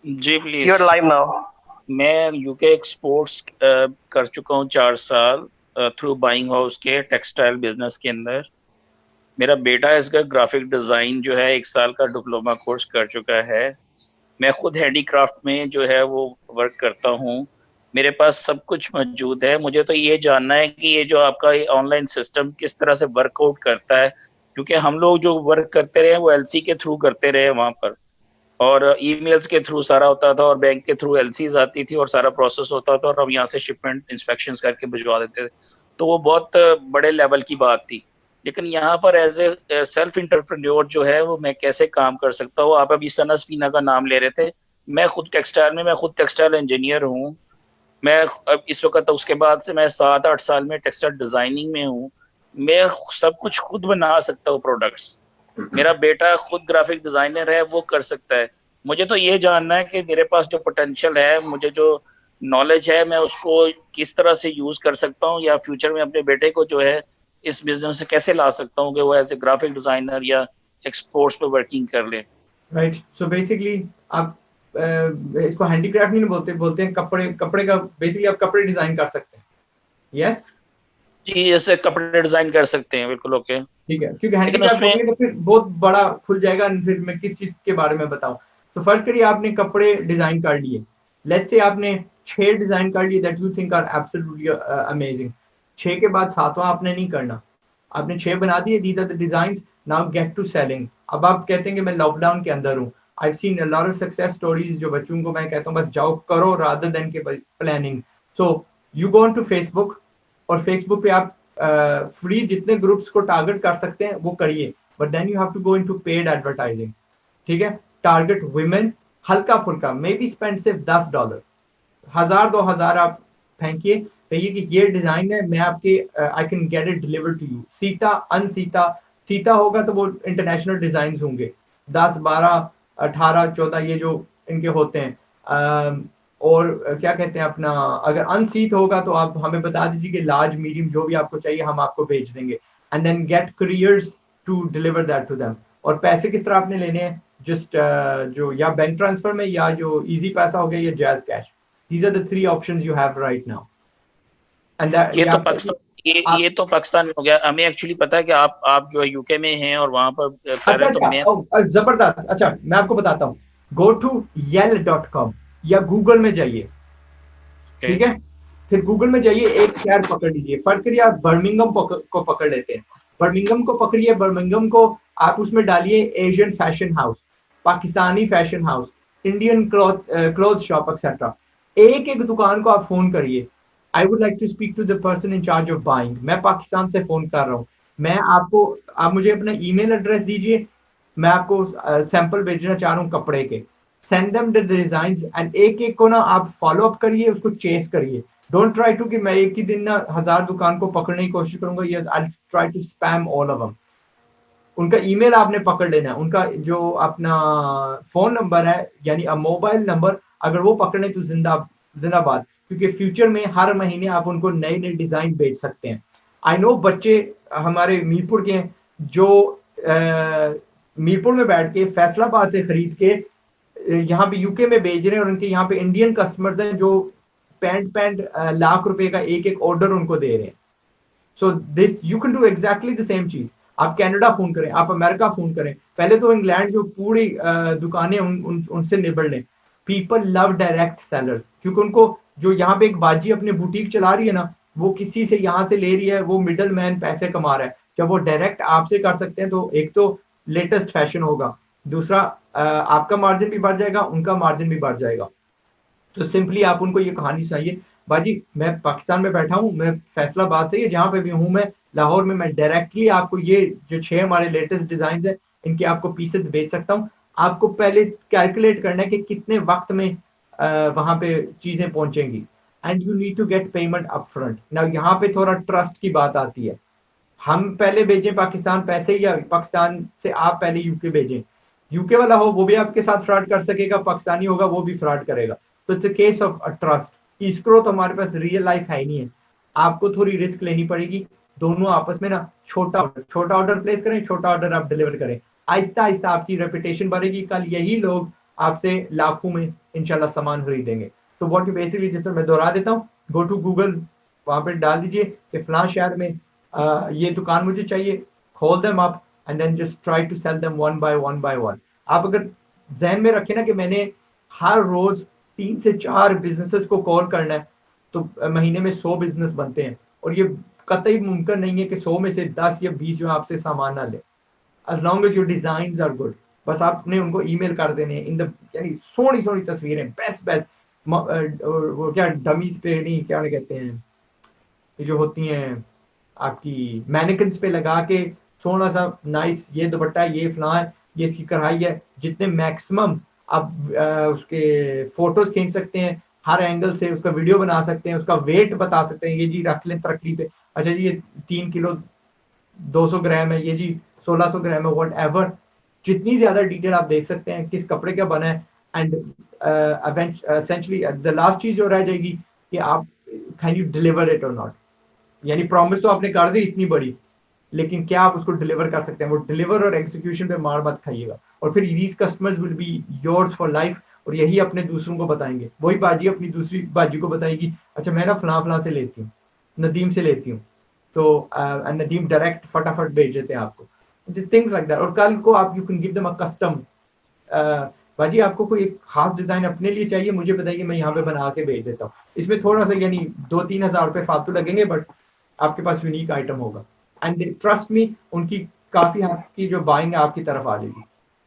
ji please. You are live now. मैं यूके एक्सपोर्ट्स कर चुका हूँ 4 साल थ्रू बाइंग हाउस के टेक्सटाइल बिजनेस के अंदर। मेरा बेटा इसका ग्राफिक डिज़ाइन जो है 1 साल का डिप्लोमा कोर्स कर चुका है। मैं खुद हैंडीक्राफ्ट में जो है वो वर्क करता हूँ। मेरे पास सब कुछ मौजूद है। मुझे तो ये जानना है कि ये जो आपका ऑनलाइन सिस्टम किस तरह से वर्कआउट करता है, क्योंकि हम लोग जो वर्क करते रहे वो एलसी के थ्रू करते रहे वहाँ पर, और ईमेल्स के थ्रू सारा होता था और बैंक के थ्रू एलसीज आती थी और सारा प्रोसेस होता था और हम यहाँ से शिपमेंट इंस्पेक्शंस करके भिजवा देते थे। तो वो बहुत बड़े लेवल की बात थी। लेकिन यहाँ पर एज ए सेल्फ इंटरप्रेन्योर जो है वो मैं कैसे काम कर सकता हूँ? आप अभी सनस्फीना का नाम ले रहे थे। मैं खुद टेक्सटाइल इंजीनियर हूँ। मैं अब इस वक्त उसके बाद से मैं 7-8 साल में टेक्सटाइल डिजाइनिंग में हूँ। मैं सब कुछ खुद बना सकता हूँ प्रोडक्ट्स। मेरा बेटा खुद ग्राफिक डिजाइनर है, वो कर सकता है। मुझे तो ये जानना है कि मेरे पास जो पोटेंशियल है, मुझे जो नॉलेज है, मैं उसको किस तरह से यूज कर सकता हूँ, या फ्यूचर में अपने बेटे को जो है इस बिजनेस से कैसे ला सकता हूँ कि वो एज ए ग्राफिक डिजाइनर या एक्सपोर्ट्स पे वर्किंग कर ले। राइट। सो बेसिकली आप इसको हैंडीक्राफ्ट नहीं बोलते हैं कपड़े का। बेसिकली आप कपड़े डिजाइन कर सकते हैं। यस जी, ऐसे कपड़े डिजाइन कर सकते हैं, बिल्कुल ओके, ठीक है। क्योंकि हैंडीक्राफ्ट बोलेंगे तो फिर बहुत बड़ा खुल जाएगा। फिर मैं किस चीज के बारे में बताऊं? तो फर्स्ट करिए, आपने कपड़े डिजाइन कर लिए। लेट्स से आपने 6 डिजाइन कर लिए that you think are absolutely amazing. 6 के बाद 7वां आपने नहीं करना। आपने 6 बना दिए, these are the designs, now get to selling. अब आप कहते हैं कि मैं लॉकडाउन के अंदर हूँ। I've seen a lot of success stories जो बच्चों को मैं कहता हूँ बस जाओ करो rather than के planning. So you go on to Facebook, और Facebook पे आप फ्री जितने ग्रुप्स को टारगेट कर सकते हैं वो करिए, but then you have to go into paid advertising. ठीक है, टारगेट वुमेन, हल्का फुल्का, मे बी स्पेंड सिर्फ $10, 1000-2000 आप फेंकिए, कहिए कि ये डिजाइन है, मैं आपके I can get it deliver to you. सीता अनसीता, सीता होगा तो वो इंटरनेशनल डिजाइन होंगे 10, 12, 18, 14 ये जो इनके होते हैं। और क्या कहते हैं अपना, अगर अनसीट होगा तो आप हमें बता दीजिए कि लार्ज मीडियम जो भी आपको चाहिए हम आपको भेज देंगे, and then get couriers to deliver that to them. और पैसे किस तरह आपने लेने हैं? जस्ट जो या बैंक ट्रांसफर में, या जो इजी पैसा हो गया, या JazzCash. These are the 3 options you have right now. And ये तो पाकिस्तान में हो गया। हमें एक्चुअली पता है कि आप जो यूके में हैं और वहां पर कर रहे हैं, तो मैं जबरदस्त। अच्छा मैं आपको बताता हूँ, गो टू yell.com या गूगल में जाइए। ठीक है, फिर गूगल में जाइए, एक शहर पकड़ लीजिए। फर्क करिए, आप बर्मिंगम को पकड़ लेते हैं। बर्मिंगम को पकड़िए, बर्मिंगम को आप उसमें डालिए Asian fashion house, Pakistani fashion house, Indian cloth shop etcetera. एक दुकान को आप फोन करिए, I would like to speak to the person in charge of buying. मैं पाकिस्तान से फोन कर रहा हूँ, मैं आपको, आप मुझे अपना ईमेल एड्रेस दीजिए, मैं आपको सैंपल भेजना चाह रहा हूँ कपड़े के, send them the designs and एक एक को ना आप फॉलो अप करिए, उसको चेस करिए। डोंट ट्राई टू कि मैं एक ही दिन ना 1000 दुकान को पकड़ने की कोशिश करूंगा, ये I try to spam all of them. उनका ईमेल आपने पकड़ लेना है, उनका जो अपना फोन नंबर है यानी मोबाइल नंबर, अगर वो पकड़े तो जिंदाबाद, क्योंकि फ्यूचर में हर महीने आप उनको नए नए डिजाइन बेच सकते हैं। आई नो बच्चे हमारे मीरपुर के हैं जो मीरपुर में बैठ के फैसलाबाद से खरीद के यहाँ पे यूके में भेज रहे हैं, और उनके यहाँ पे इंडियन कस्टमर्स हैं जो पैंट लाख रुपए का एक एक ऑर्डर उनको दे रहे हैं। So this you can do exactly the same चीज। आप कनाडा फोन करें, आप अमेरिका फोन करें, पहले तो इंग्लैंड जो पूरी दुकानें उनसे निबड़ लें। पीपल लव डायरेक्ट सेलर्स, क्योंकि उनको जो यहाँ पे एक बाजी अपनी बुटीक चला रही है ना, वो किसी से यहाँ से ले रही है, वो मिडल मैन पैसे कमा रहा है। जब वो डायरेक्ट आपसे कर सकते हैं तो एक तो लेटेस्ट फैशन होगा, दूसरा आपका मार्जिन भी बढ़ जाएगा, उनका मार्जिन भी बढ़ जाएगा। तो सिंपली आप उनको ये कहानी सुनाइए, बाजी मैं पाकिस्तान में बैठा हूँ, मैं फैसलाबाद से, जहां पे भी हूँ मैं लाहौर में, मैं डायरेक्टली आपको ये जो 6 हमारे लेटेस्ट डिजाइन है इनके आपको पीसेस बेच सकता हूँ। आपको पहले कैलकुलेट करना है कि कितने वक्त में वहां पे चीजें पहुंचेंगी, and you need to get payment up front. ना यहाँ पे थोड़ा ट्रस्ट की बात आती है, हम पहले भेजें पाकिस्तान पैसे, या पाकिस्तान से आप पहले यूके भेजें। यूके वाला हो वो भी आपके साथ फ्रॉड कर सकेगा, पाकिस्तानी होगा वो भी फ्रॉड करेगा। तो it's a case of trust. इसको तो हमारे पास रियल लाइफ है ही नहीं है, आपको थोड़ी रिस्क लेनी पड़ेगी। दोनों आपस में ना छोटा ऑर्डर प्लेस करें, छोटा ऑर्डर आप डिलीवर करें, आहिस्ता आहिस्ता आपकी रेपुटेशन बढ़ेगी। कल यही लोग आपसे लाखों में इंशाल्लाह सामान खरीदेंगे। तो व्हाट यू बेसिकली, जिस तरह मैं दोहरा देता हूँ, गो टू गूगल, वहां पे डाल दीजिए कि फलां शहर में ये दुकान मुझे चाहिए, खोल them up and then just try to sell them one by one. आप अगर जहन में रखें ना कि मैंने हर रोज 3 से 4 बिजनेसेस को कॉल करना है, तो महीने में 100 बिजनेस बनते हैं, और ये कतई मुमकिन नहीं है कि 100 में से 10 या 20 जो आपसे सामान ना ले, as long as your designs are good। बस आपने उनको ईमेल कर देने इन द, यानी सोनी सोनी तस्वीरें, बेस्ट वो क्या डमीज पे नहीं, क्या कहते हैं, ये जो होती हैं आपकी मैनिकन्स पे लगा के, थोड़ा सा नाइस, ये दुपट्टा है, ये फलां है, ये इसकी कढ़ाई है, जितने मैक्सिमम आप उसके फोटोज खींच सकते हैं, हर एंगल से उसका वीडियो बना सकते हैं, उसका वेट बता सकते हैं, ये जी रख लें तरक्की पे, अच्छा जी ये 3 किलो 200 ग्राम है, ये जी 1600 ग्राम है, वट एवर। जितनी ज्यादा डिटेल आप देख सकते हैं किस कपड़े का बना है, एंड एसेंशियली द लास्ट चीज जो रह जाएगी कि आप कैन यू डिलीवर इट और नॉट। यानी प्रॉमिस तो आपने कर दी इतनी बड़ी, लेकिन क्या आप उसको डिलीवर कर सकते हैं? वो डिलीवर और एग्जीक्यूशन पे मार मत खाइएगा, और फिर these customers will be yours for life, और यही अपने दूसरों को बताएंगे। वही बाजी अपनी दूसरी बाजी को बताएगी, अच्छा मैं ना फलां से लेती हूँ, नदीम से लेती हूँ, तो नदीम डायरेक्ट फटाफट भेज देते हैं आपको, थिंग्स लाइक दैट। और कल को आप you can give them a custom, बाजी आपको कोई एक खास डिजाइन अपने लिए चाहिए, मुझे बताइए, मैं यहाँ पे बना के भेज देता हूँ। इसमें थोड़ा सा यानी 2-3 हज़ार रुपए फालतू लगेंगे, बट आपके पास यूनिक आइटम होगा, एंड ट्रस्ट मी उनकी काफी हद की जो बाइंग है आपकी तरफ आ जाएगी।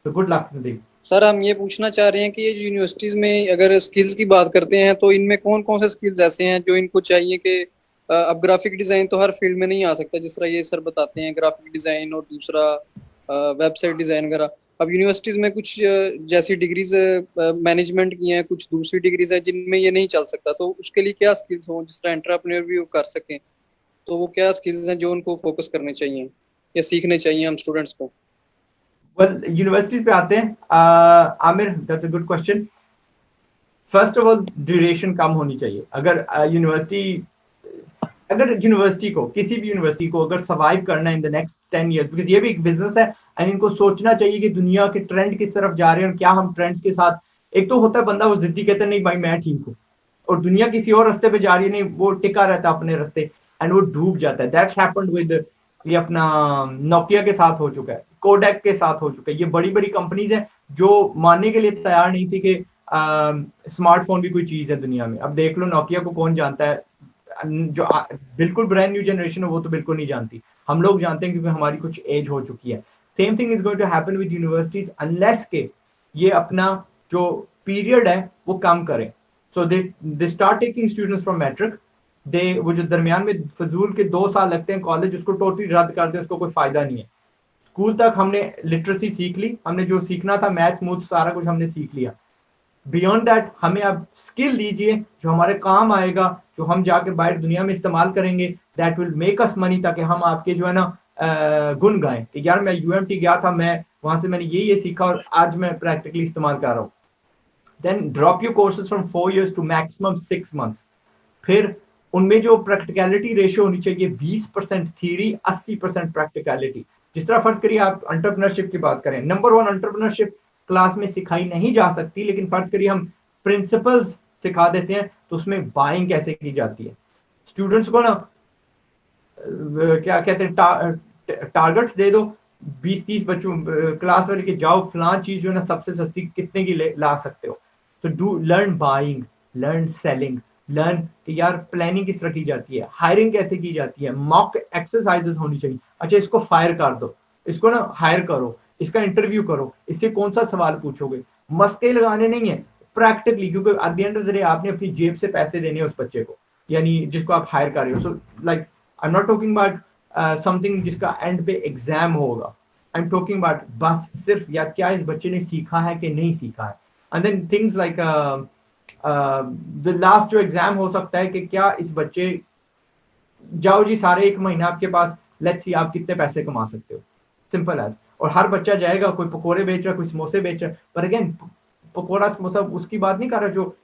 तो गुड लक नदीम। सर हम ये पूछना चाह रहे हैं कि ये यूनिवर्सिटीज में अगर स्किल्स की बात करते हैं तो इनमें कौन कौन से स्किल्स ऐसे हैं जो इनको चाहिए कि अब ग्राफिक डिजाइन तो हर फील्ड में नहीं आ सकता, जिस तरह ये सर बताते हैं ग्राफिक डिजाइन और दूसरा वेबसाइट डिजाइन वगैरह। अब यूनिवर्सिटीज में कुछ जैसी डिग्रीज मैनेजमेंट की हैं, कुछ दूसरी डिग्रीज है जिनमें ये नहीं चल सकता, तो उसके लिए क्या स्किल्स हों जिस तरह एंटरप्रेन्योर भी वो कर सकें, तो वो क्या स्किल्स हैं जो उनको फोकस करने चाहिए या सीखने चाहिए हम स्टूडेंट्स को? वेल यूनिवर्सिटीज पे आते हैं, Aamir that's a good question. First of all duration कम होनी चाहिए। अगर यूनिवर्सिटी को, किसी भी यूनिवर्सिटी को अगर सर्वाइव करना है in the next 10 years, because ये भी एक बिजनेस है, एंड इनको सोचना चाहिए कि दुनिया के ट्रेंड किस तरफ जा रहे हैं और क्या हम ट्रेंड्स के साथ। एक तो होता है बंदा वो जिद्दी कहता है नहीं भाई मैं ठीक हूँ, और दुनिया किसी और रास्ते पे जा रही है, नहीं वो टिका रहता है अपने रास्ते, एंड वो डूब जाता है। दैट्स हैपेंड विद, ये अपना नोकिया के साथ हो चुका है, कोडेक के साथ हो चुका है। ये बड़ी बड़ी कंपनीज हैं जो मानने के लिए तैयार नहीं थी कि स्मार्टफोन भी कोई चीज है दुनिया में। अब देख लो नोकिया को कौन जानता है, जो बिल्कुल ब्रांड न्यू जनरेशन है वो तो बिल्कुल नहीं जानती, हम लोग जानते हैं क्योंकि हमारी कुछ एज हो चुकी है। Same thing is going to happen with universities unless के ये अपना जो पीरियड है वो कम करें। So they start taking students from matric, वो जो दरमियान में फजूल के 2 साल लगते हैं कॉलेज, उसको टोटली रद्द कर दे, उसको कोई फायदा नहीं है। स्कूल तक हमने लिटरेसी सीख ली, हमने जो सीखना था मैथ्स मूथ सारा कुछ हमने सीख लिया। बियॉन्ड दैट हमें अब स्किल दीजिए जो हमारे काम आएगा, जो हम जाके बाहर दुनिया में इस्तेमाल करेंगे, that will make us money, ताकि हम आपके जो है ना गुण गाएं कि यार मैं यूएमटी गया था, मैं वहां से मैंने ये सीखा और आज मैं प्रैक्टिकली इस्तेमाल कर रहा हूँ। Then drop your courses from 4 years to maximum 6 months। फिर उनमें जो प्रैक्टिकलिटी रेशियो होनी चाहिए 20% थ्योरी 80% प्रैक्टिकलिटी। जिस तरह फर्ज करिए आप एंटरप्रेन्योरशिप की बात करें, नंबर 1 एंटरप्रेन्योरशिप क्लास में सिखाई नहीं जा सकती, लेकिन फर्ज करिए हम प्रिंसिपल्स सिखा देते हैं तो उसमें बाइंग कैसे की जाती है। स्टूडेंट्स को ना क्या कहते हैं टारगेट्स दे दो 20-30 बच्चों क्लास वाले के, जाओ फलां चीज जो है ना सबसे सस्ती कितने की ला सकते हो। तो do learn buying, learn selling, learn कि यार प्लानिंग किस तरह की जाती है, हायरिंग कैसे की जाती है, मॉक एक्सरसाइजेस होनी चाहिए। अच्छा इसको फायर कर दो, इसको ना हायर करो, इसका इंटरव्यू करो, इससे कौन सा सवाल पूछोगे। मस्के लगाने नहीं है, प्रैक्टिकली, क्योंकि at the end of the day आपने अपनी जेब से पैसे देने हैं उस बच्चे को, यानी जिसको आप हायर कर रहे हो। So like I am not talking about something जिसका एंड पे एग्जाम होगा, आई एम टॉकिंग अबाउट बस सिर्फ या क्या इस बच्चे ने सीखा है कि नहीं सीखा है। And then things like the last जो एग्जाम हो सकता है कि क्या इस बच्चे, जाओ जी सारे 1 महीना आपके पास, लेट्स सी आप कितने पैसे कमा सकते हो, सिंपल एज। और हर बच्चा जाएगा, कोई पकोड़े बेच रहा है, कोई समोसे बेच रहा है, पर अगेन पकोड़ा समोसा उसकी बात नहीं कर रहा जो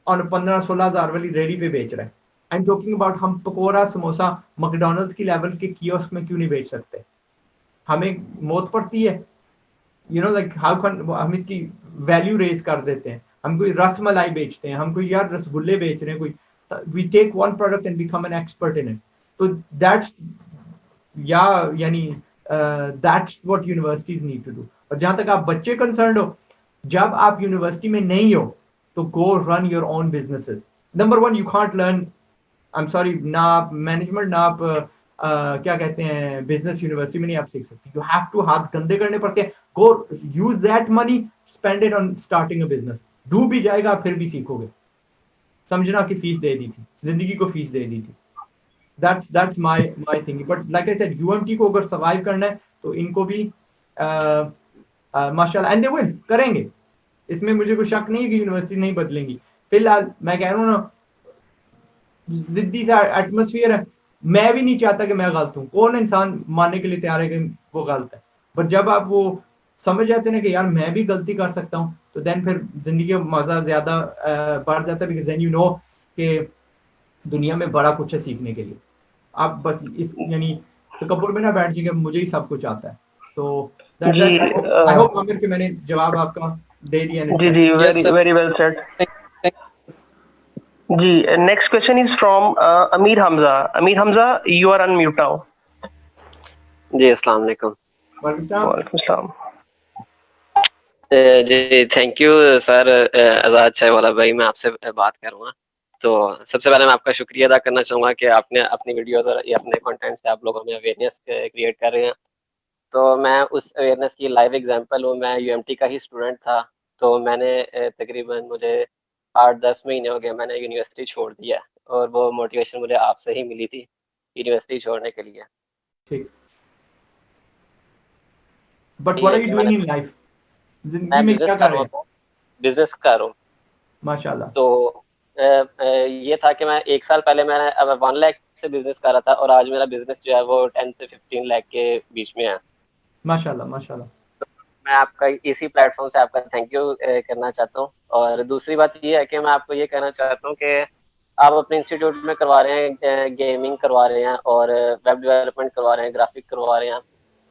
और 15-16 हजार वाली रेडी पे बेच रहा है। आई एम टॉकिंग अबाउट हम पकोड़ा समोसा मैकडॉनल्ड्स की लेवल के कियोस्क में क्यों नहीं बेच सकते। हमें मौत पड़ती है, you know like how can हम इसकी वैल्यू रेज कर देते हैं। हम कोई रस मलाई बेचते हैं, हम कोई यार रसगुल्ले बेच रहे हैं, कोई we take one product and become an expert in it. तो दैट्स यानी that's what universities need to do. और जहां तक आप बच्चे कंसर्न हो, जब आप यूनिवर्सिटी में नहीं हो तो गो run your own businesses. Number 1 you can't learn, I am sorry, ना आप मैनेजमेंट ना आप क्या कहते हैं बिजनेस यूनिवर्सिटी में नहीं आप सीख सकते। यू हैव टू हाथ गंदे करने पड़ते हैं। Go use that money, spend it on starting a business. डूब भी जाएगा फिर भी सीखोगे। समझना कि फीस दे दी थी, जिंदगी को फीस दे दी थी। that's my thing, but like I said UMT को अगर सर्वाइव करना है तो इनको भी माशाल्लाह एंड दे विल करेंगे, इसमें मुझे कोई शक नहीं है कि यूनिवर्सिटी नहीं बदलेंगी। फिलहाल मैं कह रहा हूँ ना, जिद्दी सा एटमोस्फियर है, मैं भी नहीं चाहता कि मैं गलत हूँ, कौन इंसान मानने के लिए तैयार है कि वो गलत है। बट जब आप वो समझ जाते हैं कि यार मैं भी गलती कर सकता हूँ, तो देन फिर जिंदगी का मजा ज्यादा बढ़ जाता है, बिकॉज देन यू नो कि दुनिया में बड़ा कुछ है सीखने के लिए। आप बस इस यानी तकब्बुर में ना बैठ जाइए मुझे ही सब कुछ आता है। तो आई होप आमिर कि मैंने जवाब आपका दे दिया। जी जी, वेरी वेल सेड जी। Next question is from Amir Hamza. Amir Hamza, you are unmute now. जी अस्सलाम वालेकुम। वालेकुम सलाम। जी thank you sir. Azad Chaiwala भाई, मैं आपसे बात करूँगा। तो सबसे पहले मैं आपका शुक्रिया अदा करना चाहूँगा कि आपने अपनी वीडियोस और अपने कंटेंट से आप लोगों में अवेयरनेस क्रिएट कर रहे हैं। तो मैं उस अवेयरनेस की लाइव एग्जांपल हूँ। मैं यूएमटी का ही स्टूडेंट था, तो मैंने तकरीबन मुझे 8-10 महीने हो गए मैंने यूनिवर्सिटी छोड़ दिया, और वो मोटिवेशन मुझे आपसे ही मिली थी यूनिवर्सिटी छोड़ने के लिए। ठीक, but what are you doing in life? जिंदगी में क्या कर रहे हैं? बिजनेस कर रहा हूँ माशाल्लाह। तो ये था कि मैं 1 साल पहले मैंने अब 1 लाख से बिजनेस कर रहा था, और आज मेरा बिजनेस जो है वो 10 से 15 लाख के बीच में है। माशाल्लाह माशाल्लाह। तो मैं आपका इसी प्लेटफॉर्म से आपका थैंक यू करना चाहता हूँ। और दूसरी बात ये है कि मैं आपको ये कहना चाहता हूँ कि आप अपने इंस्टीट्यूट में करवा रहे हैं, गेमिंग करवा रहे हैं, और वेब डेवलपमेंट करवा रहे हैं, ग्राफिक करवा रहे हैं,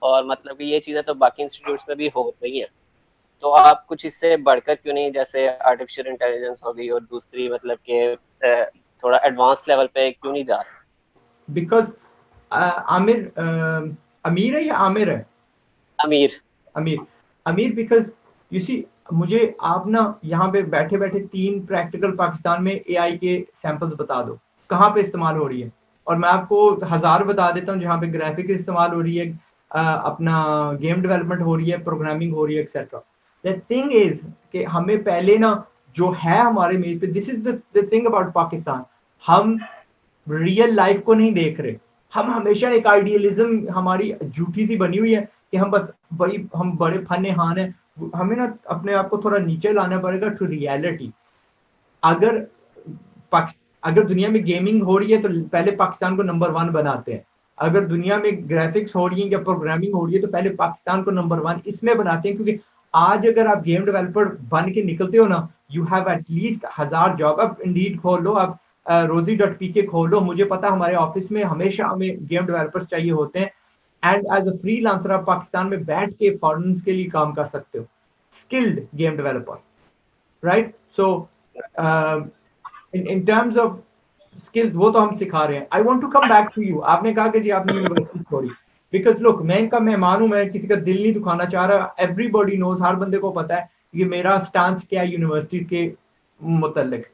और मतलब कि ये चीज़ें तो बाकी इंस्टीट्यूट्स में भी हो रही हैं। तो आप कुछ इससे बढ़कर क्यों नहीं, जैसे आर्टिफिशियल इंटेलिजेंस हो गई और दूसरी मतलब के थोड़ा एडवांस लेवल पे क्यों नहीं जा रहे? बिकॉज आमिर अमीर है या आमिर है? अमीर अमीर अमीर बिकॉज यू सी, मुझे आप ना यहाँ पे बैठे बैठे 3 प्रैक्टिकल पाकिस्तान में एआई के सैंपल्स बता दो कहाँ पे इस्तेमाल हो रही है, और मैं आपको 1000 बता देता हूँ जहाँ पे ग्राफिक इस्तेमाल हो रही है, अपना गेम डेवलपमेंट हो रही है, प्रोग्रामिंग हो रही है, एक्सेट्रा। द थिंग इज कि हमें पहले ना जो है हमारे मेज पे, this is the thing about Pakistan, हम रियल लाइफ को नहीं देख रहे। हम हमेशा एक आइडियलिज्म हमारी झूठी सी बनी हुई है कि हम बस भाई हम बड़े फन हान है। हमें ना अपने आप को थोड़ा नीचे लाना पड़ेगा टू रियलिटी। अगर अगर दुनिया में गेमिंग हो रही है तो पहले पाकिस्तान को नंबर 1 बनाते हैं। अगर दुनिया में ग्राफिक्स हो रही है या प्रोग्रामिंग हो रही है तो पहले पाकिस्तान को नंबर 1 इसमें बनाते हैं, क्योंकि आज अगर आप गेम डेवलपर बन के निकलते हो ना, यू हैव एटलीस्ट 1000 जॉब। अब इंडीड खोल लो, आप rosie.pk खोलो, मुझे पता हमारे ऑफिस में हमेशा हमें गेम डेवलपर्स चाहिए होते हैं। एंड एज अ फ्रीलांसर आप पाकिस्तान में बैठ के फॉरेनर्स के लिए काम कर सकते हो, skilled game developer, right? So in terms of skills वो तो हम सिखा रहे हैं। I want to come back to you। आपने कहा कि जी आपने यूनिवर्सिटी छोड़ी, because look मैं इनका मेहमान हूं, मैं किसी का दिल नहीं दुखाना चाह रहा। Everybody knows, हर बंदे को पता है कि मेरा स्टांस क्या है यूनिवर्सिटी के मुतल्लिक।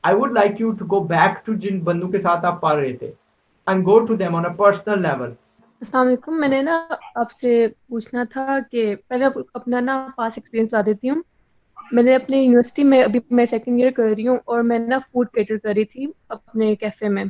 I would like you to go back to जिन बंदों के साथ आप पढ़ रहे थे and go to them on a personal level। अस्सलाम वालेकुम। मैंने ना आपसे पूछना था कि पहले अपना ना पास एक्सपीरियंस बता देती हूँ। मैंने अपने यूनिवर्सिटी में, अभी मैं सेकंड ईयर कर रही हूँ, और मैं ना फूड केटर कर रही थी अपने कैफे में।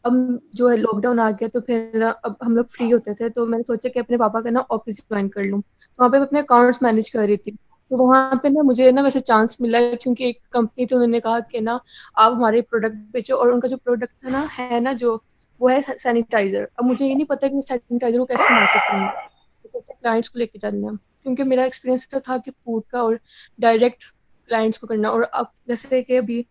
अब जो है लॉकडाउन आ गया तो फिर अब हम लोग फ्री होते थे, तो मैंने सोचा कि अपने पापा का ना ऑफिस ज्वाइन कर लूँ। तो वहाँ पे मैं अपने अकाउंट्स मैनेज कर रही थी। तो वहाँ पे ना मुझे ना वैसे चांस मिला क्योंकि एक कंपनी तो उन्होंने कहा कि ना आप हमारे प्रोडक्ट बेचो, और उनका जो प्रोडक्ट था ना है ना जो वो है सैनिटाइजर। अब मुझे ये नहीं पता कि सैनिटाइजर को कैसे मार्केट करना है, कैसे क्लाइंट्स को लेके चलना है, क्योंकि मेरा एक्सपीरियंस तो था कि फूड का और डायरेक्ट क्लाइंट्स को करना। और अब जैसे कि अभी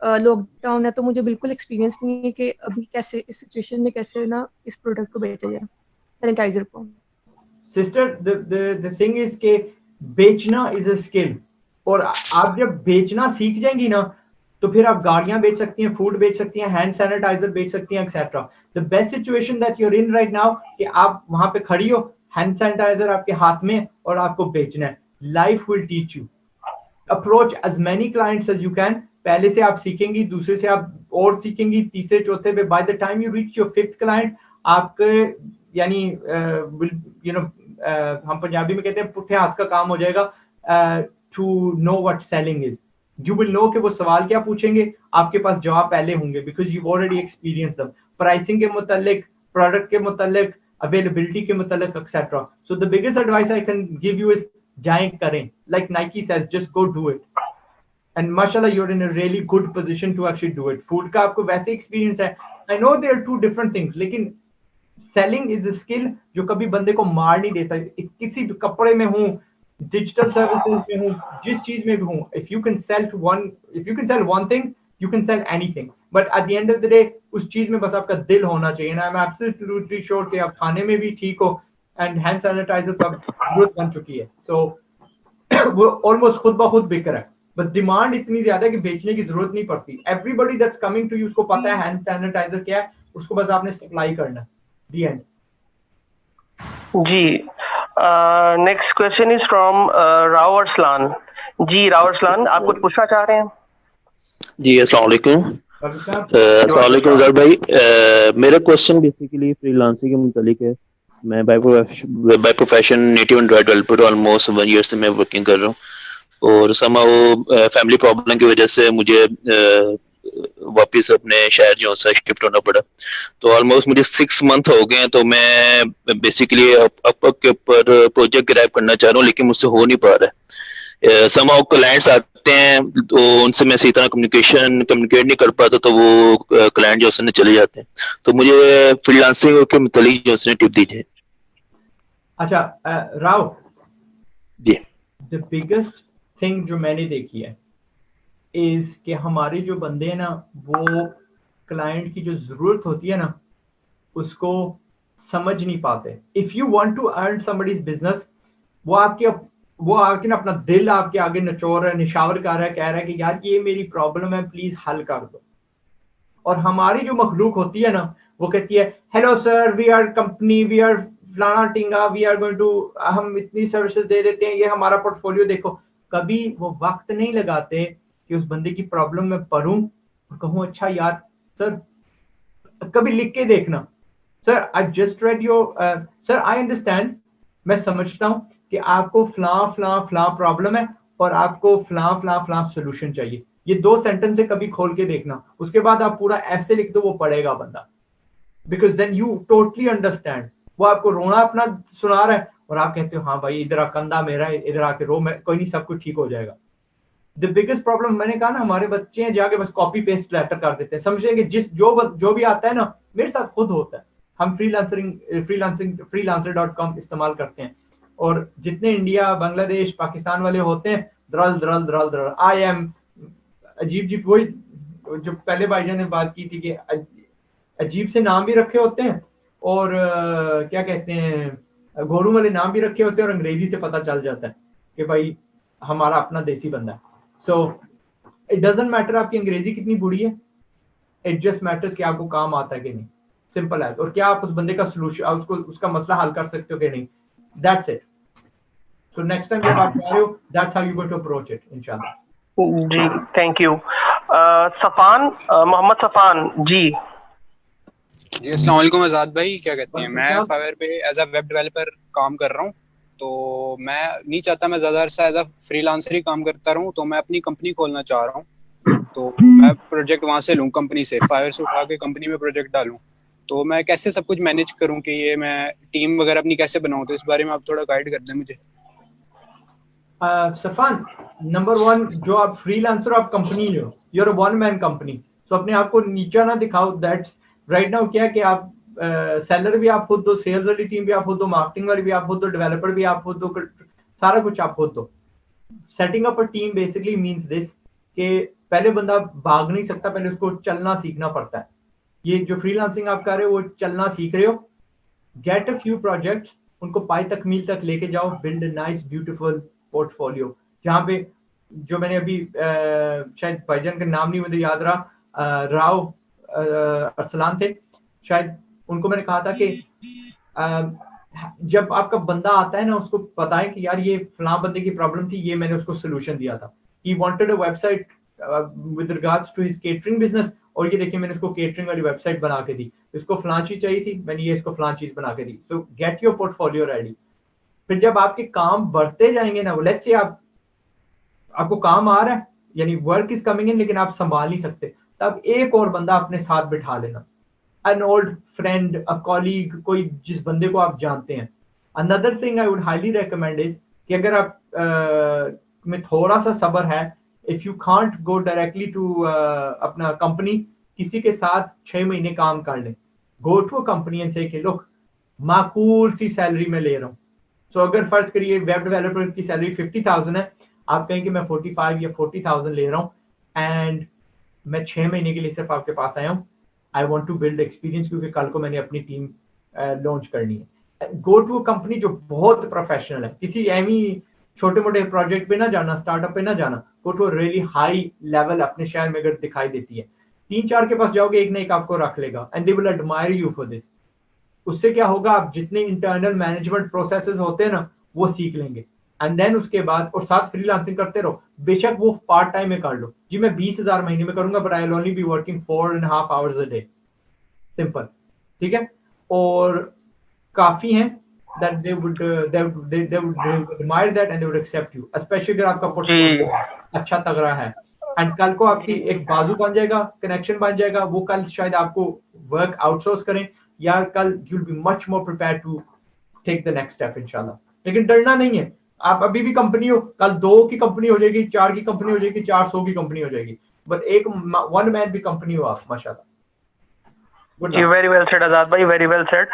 लॉकडाउन है तो मुझे बिल्कुल एक्सपीरियंस नहीं है कि अभी कैसे इस सिचुएशन में कैसे ना इस प्रोडक्ट को बेचा जाए, सैनिटाइजर को। सिस्टर द थिंग इज के बेचना इज अ स्किल, और आप जब बेचना सीख जाएंगी ना तो फिर आप गाड़ियां बेच सकती हैं, फूड बेच सकती हैं, हैंड सैनिटाइजर बेच सकती हैं, etcetera. The best situation that you are in right now कि आप वहां पे खड़ी हो, हैंड सैनिटाइजर आपके हाथ में और आपको बेचना है। Life will teach you. Approach as many clients as you can. पहले से आप सीखेंगी, दूसरे से आप और सीखेंगी, तीसरे चौथे पे by the time you reach your 5th client आपके यानी यू नो हम पंजाबी में कहते हैं पुठे हाथ का काम हो जाएगा to know what selling is. You will know कि वो सवाल क्या पूछेंगे, आपके पास जवाब पहले होंगे, because you already experience them, pricing के मुतालिक, प्रोडक्ट के मुतालिक, अवेलेबिलिटी के मुतालिक, etcetera. So the biggest advice I can give you is जाएं करें, like Nike says just go do it. And माशाल्लाह you are in a really good position to actually do it. Food का आपको वैसे experience है, I know there are two different things, लेकिन selling is a skill जो कभी बंदे को मार नहीं देता। किसी भी कपड़े में हूं, डिजिटल सर्विसेज में हूं, जिस चीज में भी हूं, if you can sell one thing you can sell anything, but at the end of the day उस चीज में बस आपका दिल होना चाहिए। ना आई एम एब्सोल्युटली श्योर कि आप खाने में भी ठीक हो, एंड हैंड सैनिटाइजर तो अब जरूरत बन चुकी है, तो वो ऑलमोस्ट खुद ब खुद बिक रहा है। बस डिमांड इतनी ज्यादा है कि बेचने की जरूरत नहीं पड़ती। Everybody that's coming to you उसको पता है हैंड सैनिटाइजर क्या है, उसको बस आपने सप्लाई करना है। The end. जी, next question is from Rao Arsalan. जी राव अरसलान, आप कुछ पूछना चाह रहे हैं? जी अस्सलाम वालेकुम ज़र भाई। मेरा क्वेश्चन बेसिकली फ्रीलांसिंग के मुतालिक है। मैं by profession native Android developer almost 1 year से मैं वर्किंग कर रहा हूँ, और समहाउ फैमिली प्रॉब्लम की वजह से मुझे वापस अपने शहर जो सा शिफ्ट होना पड़ा। तो ऑलमोस्ट मुझे 6 मंथ हो गए हैं, तो मैं बेसिकली अपवर्क के ऊपर प्रोजेक्ट ग्रैब करना चाह रहा हूँ, लेकिन मुझसे हो नहीं पा रहा है। समहाउ क्लाइंट्स आते हैं तो उनसे मैं सही तरह कम्युनिकेट नहीं कर पाता, तो वो क्लाइंट जो उसने चले जाते हैं। तो मुझे फ्रीलांसिंग के मुतालिक जो उसने टिप दीजिए। अच्छा Rao ji, the biggest thing जो मैंने देखी है इज कि हमारे जो बंदे हैं ना, वो क्लाइंट की जो जरूरत होती है ना उसको समझ नहीं पाते। If you want to earn somebody's business, वो आके ना अपना दिल आपके आगे नचोड़ रहा है, निशावर कर रहा है, कह रहा है कि यार ये मेरी प्रॉब्लम है, प्लीज हल कर दो। और हमारी जो मखलूक होती है ना वो कहती है hello sir, we are company, we are फलाना टिंगा, वी आर गोइंग टू, हम इतनी सर्विसेज दे देते हैं, ये हमारा पोर्टफोलियो देखो। कभी वो वक्त नहीं लगाते कि उस बंदे की प्रॉब्लम में पढ़ूं और कहूं अच्छा यार सर, कभी लिख के देखना, sir I just read your, sir I understand, मैं समझता हूं कि आपको फलां प्रॉब्लम है और आपको फलां सोल्यूशन चाहिए, ये 2 सेंटेंस से कभी खोल के देखना, उसके बाद आप पूरा ऐसे लिख दो, वो पढ़ेगा बंदा, because then you totally understand. वो आपको रोना अपना सुना रहा है और आप कहते हो हाँ भाई इधर आ, कंधा मेरा है, इधर आके रो, मैं कोई नहीं, सब कुछ ठीक हो जाएगा। द बिगेस्ट प्रॉब्लम मैंने कहा ना, हमारे बच्चे हैं जाके बस कॉपी पेस्ट लेटर कर देते हैं, समझेंगे जो भी आता है ना, मेरे साथ खुद होता है। हम freelancer.com इस्तेमाल करते हैं और जितने इंडिया, बांग्लादेश, पाकिस्तान वाले होते हैं, द्रल आई एम अजीब वही जो पहले भाईजान ने बात की थी कि अजीब से नाम भी रखे होते हैं और क्या कहते हैं घोड़ू वाले नाम भी रखे होते हैं, और अंग्रेजी से पता चल जाता है कि भाई हमारा अपना देसी बंदा है। सो इट डजंट मैटर आपकी अंग्रेजी कितनी बुरी है, इट जस्ट मैटर्स कि आपको काम आता है कि नहीं, सिंपल है, और क्या आप उस बंदे का सोल्यूशन, उसको उसका मसला हल कर सकते हो कि नहीं, that's it. So next time जब आप जा रहे हो, that's how you going to approach it इंशाल्लाह। जी थैंक यू। सफान, मोहम्मद सफान जी। जी अस्सलाम वालेकुम आज़ाद भाई, क्या कहते हैं, मैं फाइवर पे एज अ वेब डेवलपर काम कर रहा हूँ। तो मैं नहीं चाहता मैं ज़्यादा अरसा एज अ फ्रीलांसर ही काम करता रहूँ, तो मैं अपनी कंपनी खोलना चाह रहा हूँ। तो मैं प्रोजेक्ट वहाँ से लूँ, कंपनी से, फाइवर से उठा के कंपनी में प्रोजेक्ट डालूँ। तो मैं कैसे सब कुछ मैनेज करूँ कि ये मैं टीम वगैरह अपनी कैसे बनाऊँ, तो इस बारे में आप थोड़ा गाइड कर दें मुझे। सफान, नंबर 1, जो आप फ्रीलांसर, आप कंपनी हो, you're a one man company, so अपने आप को नीचा ना दिखाओ। दैट्स राइट नाउ क्या कि आप सेलर भी आप खुद दो, सेल्स वाली टीम भी आप खुद दो, मार्केटिंग वाली भी आप खुद दो, डेवलपर भी आप खुद दो, सारा कुछ आप खुद दो। Setting up a team basically means this कि पहले बंदा भाग नहीं सकता, पहले उसको चलना सीखना पड़ता है। ये जो फ्रीलांसिंग आप कर रहे हो वो चलना सीख रहे हो, गेट अ फ्यू प्रोजेक्ट्स, उनको पाई तकमील तक लेके जाओ, build a nice beautiful portfolio, जहाँ पे जो मैंने अभी शायद भाईजान का नाम नहीं मुझे याद रहा, राव अरसलान थे शायद, उनको मैंने कहा था कि जब आपका बंदा आता है ना, उसको बताएं कि यार ये फलां बंदे की प्रॉब्लम थी, ये मैंने उसको सोल्यूशन दिया था। He wanted a website with regards to his catering business, और ये देखिए मैंने उसको केटरिंग वाली वेबसाइट बना के दी, इसको फलां चीज चाहिए थी, मैंने ये इसको फलां चीज बना के दी। So get your portfolio ready. फिर जब आपके काम बढ़ते जाएंगे ना, लेट्स से आपको काम आ रहा है, यानी वर्क इज कमिंग इन, लेकिन आप संभाल नहीं सकते, तब एक और बंदा अपने साथ बिठा लेना, an old friend, a colleague, कोई जिस बंदे को आप जानते हैं। Another thing I would highly recommend is कि अगर आप में थोड़ा सा सब्र है, if you can't go directly to अपना कंपनी, किसी के साथ 6 महीने काम कर लें, go to a company and say कि look, माकूल सी सैलरी में ले रहा हूँ। सो अगर फर्ज करिए वेब डेवलपर की सैलरी 50,000 है, आप कहें कि मैं 45 या 40,000 ले रहा हूँ एंड मैं 6 महीने के लिए सिर्फ आपके पास आया हूँ, I want to build experience, क्योंकि कल को मैंने अपनी टीम लॉन्च करनी है। गो टू अ कंपनी जो बहुत प्रोफेशनल है, किसी एमी छोटे मोटे प्रोजेक्ट पे ना जाना, स्टार्टअप पे ना जाना, go to really high level. अपने शहर में अगर दिखाई देती है, 3-4 के पास जाओगे, एक ना एक आपको रख लेगा and they will admire you for this. उससे क्या होगा, आप जितने इंटरनल मैनेजमेंट प्रोसेसेस होते हैं ना, वो सीख लेंगे एंड देन उसके बाद, और साथ फ्रीलांसिंग करते रहो, बेशक वो पार्ट टाइम में कर लो। जी मैं 20,000 महीने में करूंगा, but I will only be working 4.5 hours a day, simple, ठीक है। और काफी हैं that they would admire that and they would accept you, especially अगर आपका पोर्टफोलियो अच्छा तगड़ा है एंड कल को आपकी एक बाजू बन जाएगा, कनेक्शन बन जाएगा, वो कल शायद आपको वर्क आउटसोर्स करें, या कल you will be much more prepared to take the next step इंशाल्लाह। लेकिन डरना नहीं है, आप अभी भी कंपनी हो, कल 2 की कंपनी हो जाएगी, 4 की कंपनी हो जाएगी, 400 की कंपनी हो जाएगी, बट एक वन मैन भी कंपनी हो आप, माशाल्लाह। जी वेरी वेल सेड आजाद भाई, वेरी वेल सेड।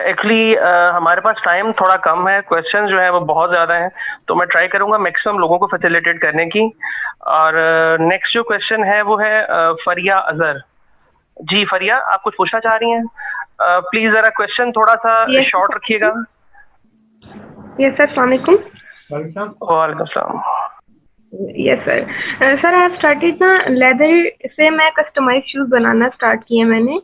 एक्चुअली हमारे पास टाइम थोड़ा कम है, क्वेश्चन जो है वो बहुत ज्यादा हैं, तो मैं ट्राई करूंगा मैक्सिमम लोगों को फैसिलिटेट करने की। और नेक्स्ट जो क्वेश्चन है वो है फरिया अजहर जी। फरिया, आप कुछ पूछना चाह रही हैं? प्लीज जरा क्वेश्चन थोड़ा सा शॉर्ट रखिएगा। यस सर, अस्सलाम वालेकुम। वालेकुम सलाम। Yes sir, sir I started ना लेदर से मैं कस्टमाइज शूज बनाना स्टार्ट किए मैंने,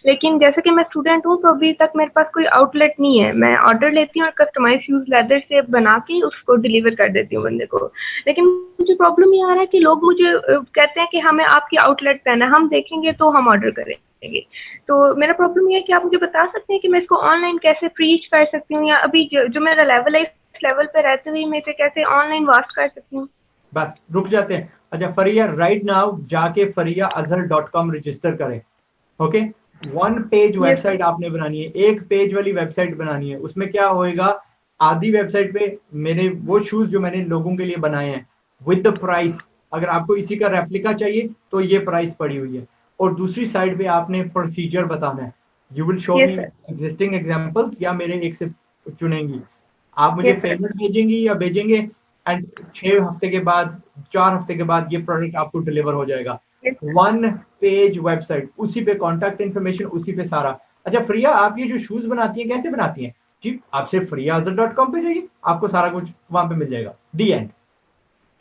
लेकिन जैसे कि मैं स्टूडेंट हूँ तो अभी तक मेरे पास कोई आउटलेट नहीं है। मैं ऑर्डर लेती हूँ और कस्टमाइज शूज लेदर से बना के उसको डिलीवर कर देती हूँ बंदे को, लेकिन मुझे प्रॉब्लम ये आ रहा है कि लोग मुझे कहते हैं कि हमें आपकी आउटलेट पे आना है, हम देखेंगे तो हम ऑर्डर करेंगे। तो मेरा प्रॉब्लम ये है कि आप मुझे बता सकते हैं कि मैं इसको ऑनलाइन कैसे प्रीच कर सकती हूँ, या अभी जो मेरा लेवल है, इस लेवल पे रहते हुए मैं इसे कैसे ऑनलाइन वास्ट कर सकती हूँ? बस रुक जाते हैं। अच्छा फरिया, राइट नाउ जाके fariyaazhar.com रजिस्टर करें। ओके, 1 पेज वेबसाइट आपने बनानी है, 1 पेज वाली वेबसाइट बनानी है। उसमें क्या होएगा, आधी वेबसाइट पे मैंने वो शूज जो मैंने लोगों के लिए बनाए हैं विद द प्राइस, अगर आपको इसी का रेप्लिका चाहिए तो ये प्राइस पड़ी हुई है। और दूसरी साइड पे आपने प्रोसीजर बताना है। You will show me existing examples या मेरे एक से चुनेंगी, आप मुझे पेमेंट भेजेंगी या भेजेंगे, एंड 6 हफ्ते के बाद 4 हफ्ते के बाद ये प्रोडक्ट आपको डिलीवर हो जाएगा। 1 पेज वेबसाइट, उसी पे कॉन्टैक्ट इन्फॉर्मेशन, उसी पे सारा। अच्छा फ्रिया, आप ये जो शूज बनाती हैं कैसे बनाती हैं जी? आप सिर्फ fariyaazhar.com पे जाइए, आपको सारा कुछ वहां पे मिल जाएगा, दी एंड।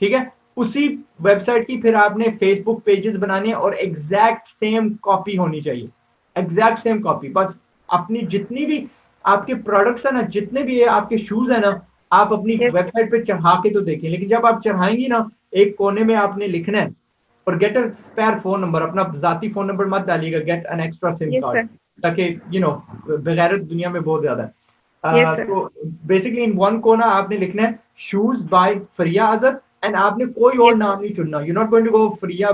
ठीक है, उसी वेबसाइट की फिर आपने फेसबुक पेजेस बनाने हैं और एग्जैक्ट सेम कॉपी होनी चाहिए, एग्जैक्ट सेम कॉपी। बस अपनी जितनी भी आपके प्रोडक्ट्स है ना, जितने भी है आपके शूज है ना, आप अपनी वेबसाइट पे चढ़ा के तो देखिए, लेकिन जब आप चढ़ाएंगी ना, एक कोने में आपने लिखना है और get a spare phone number, अपना जाती फोन नंबर मत डालिएगा, get an extra SIM card, ताकि बेगैरत दुनिया में बहुत ज्यादा है। तो बेसिकली इन वन कोना आपने लिखना है shoes by Faria Azhar, and आपने कोई और नाम नहीं चुनना। You not going to go Faria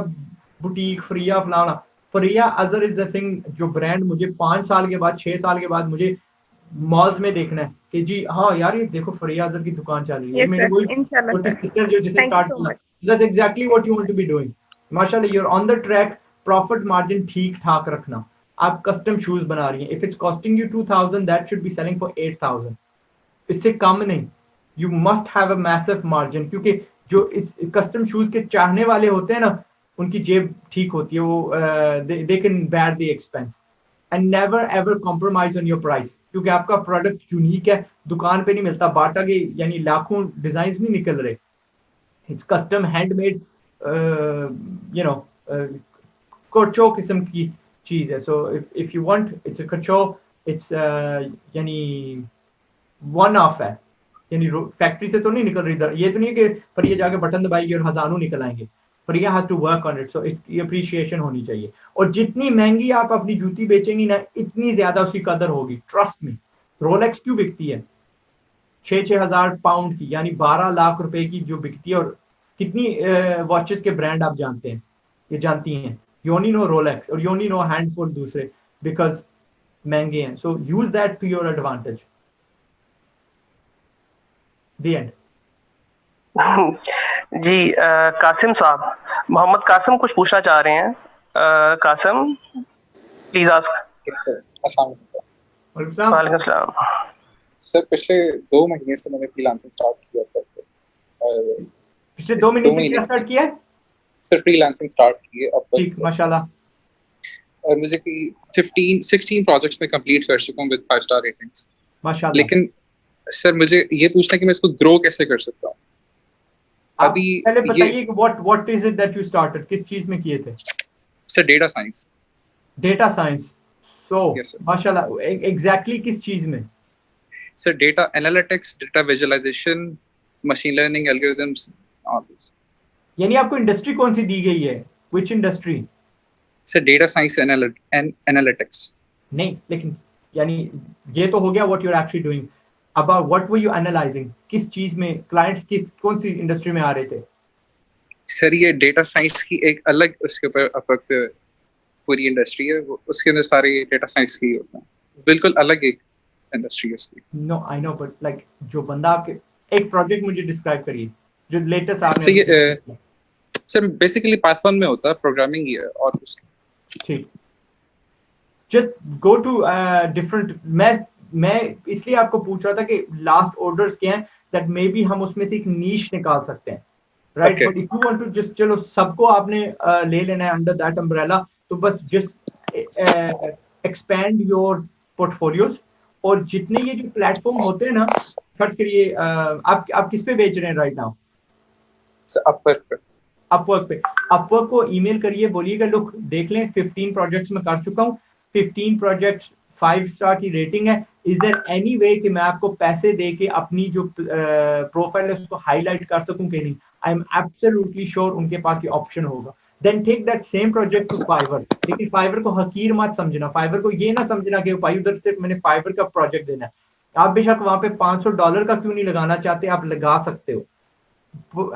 boutique, Faria फलाना। Faria Azhar is the thing, जो ब्रांड मुझे 5 साल के बाद 6 साल के बाद मुझे मॉल्स में देखना है कि जी हाँ यार ये देखो फरिया अजहर की दुकान चल रही है। मेरे कोई छोटी सिस्टर जो जिसने स्टार्ट किया, that's exactly what you want to be doing. माशाल्लाह you are on the track. Profit margin ठीक ठाक रखना। आप कस्टम शूज बना रही हैं, if it's costing you 2000 that should be selling for 8000, इससे कम नहीं। You must have a massive margin, क्योंकि जो इस कस्टम शूज के चाहने वाले होते हैं ना, उनकी जेब ठीक होती है, वो they can bear the expense. And never ever compromise on your price, क्योंकि आपका प्रोडक्ट यूनिक है, दुकान पे नहीं मिलता, बाटा के यानी लाखों डिजाइन नहीं निकल रहे। It's custom handmade, you know कोचो किस्म की चीज है। So if you want, it's a कोचो, इट्स यानी वन ऑफ है, यानी फैक्ट्री से तो नहीं निकल रही। ये तो नहीं है कि पर ये जाके बटन दबाएगी और हजारों निकल आएंगे, पर ये has to work on it. So इसकी अप्रिशिएशन होनी चाहिए। और जितनी महंगी आप अपनी जूती बेचेंगी ना, इतनी ज्यादा उसकी कदर होगी, ट्रस्ट मी। रोलेक्स क्यों बिकती है 6-6 हजार पाउंड की, यानी 12 लाख रुपए की जो बिकती है। और कितनी वॉचेस के ब्रांड आप जानते हैं, ये जानती हैं? यू ओनली नो रोलेक्स और यू ओनली नो हैंडफुल दूसरे, बिकॉज महंगे हैं। So use that to your advantage. The end. जी कासिम साहब, मोहम्मद कासिम कुछ पूछना चाह रहे हैं। Qasim please ask. वालेकुम सलाम सर। पिछले 2 महीने से मैंने फ्रीलांसिंग स्टार्ट किया था। पिछले 2 महीने से क्या स्टार्ट किया है सर? फ्रीलांसिंग स्टार्ट की है अब तक। ठीक, माशाल्लाह। और मुझे 16 प्रोजेक्ट्स में कंप्लीट कर चुका हूं विद 5 स्टार रेटिंग्स, माशाल्लाह। लेकिन सर मुझे ये पूछना है कि मैं इसको ग्रो कैसे कर सकता हूँ? अभी पहले बताइए कि what is it that you started, किस चीज में किए थे? Sir data science. Data science, so माशाल्लाह। एग्जैक्टली किस चीज में? Sir data analytics, data visualisation, machine learning algorithms, all this. यानी आपको इंडस्ट्री कौन सी दी गई है? Which industry? Sir data science analytics. नहीं, लेकिन यानी ये तो हो गया what you are actually doing. About what were you analyzing? किस चीज में क्लाइंट्स कौन सी इंडस्ट्री में आ रहे थे? सर ये डेटा साइंस की एक अलग उसके ऊपर पूरी इंडस्ट्री है, उसके अंदर सारे डेटा साइंस की होता है, बिल्कुल अलग एक इंडस्ट्री है उसकी। No I know, but like जो बंदा आपके एक प्रोजेक्ट मुझे डिस्क्राइब करिए जो लेटेस्ट आपने। सर बेसिकली पाइथन में होता है, प्रोग्रामिंग ही है और कुछ। ठीक, जस्ट गो टू डिफरेंट। मैं इसलिए आपको पूछ रहा था कि लास्ट ऑर्डर्स क्या हैं, दैट मे बी हम उसमें से एक नीश निकाल सकते हैं, right? But if you want to just, चलो सबको आपने ले लेना है अंडर दैट अम्ब्रेला, तो बस जस्ट एक्सपैंड योर पोर्टफोलियोज। और जितने ये जो प्लेटफॉर्म होते हैं ना, फर्ज करिए आप किस पे बेच रहे हैं राइट नाउ? अपवर्क पे। अपवर्क को ईमेल करिए, बोलिएगा लुक देख लें 15 प्रोजेक्ट्स में कर चुका हूँ, 15 प्रोजेक्ट्स 5 स्टार की रेटिंग है। इज देयर एनी वे कि मैं आपको पैसे दे के अपनी जो प्रोफाइल है उसको हाईलाइट कर सकूं कि नहीं? आई एम एब्सोल्युटली श्योर उनके पास ये ऑप्शन होगा। Then take that same project to Fiverr. लेकिन फाइवर को हकीर मत समझना, फाइवर को ये ना समझना कि भाई उधर से मैंने फाइवर का प्रोजेक्ट देना है। आप बेशक वहां पे $500 का क्यों नहीं लगाना चाहते, आप लगा सकते हो,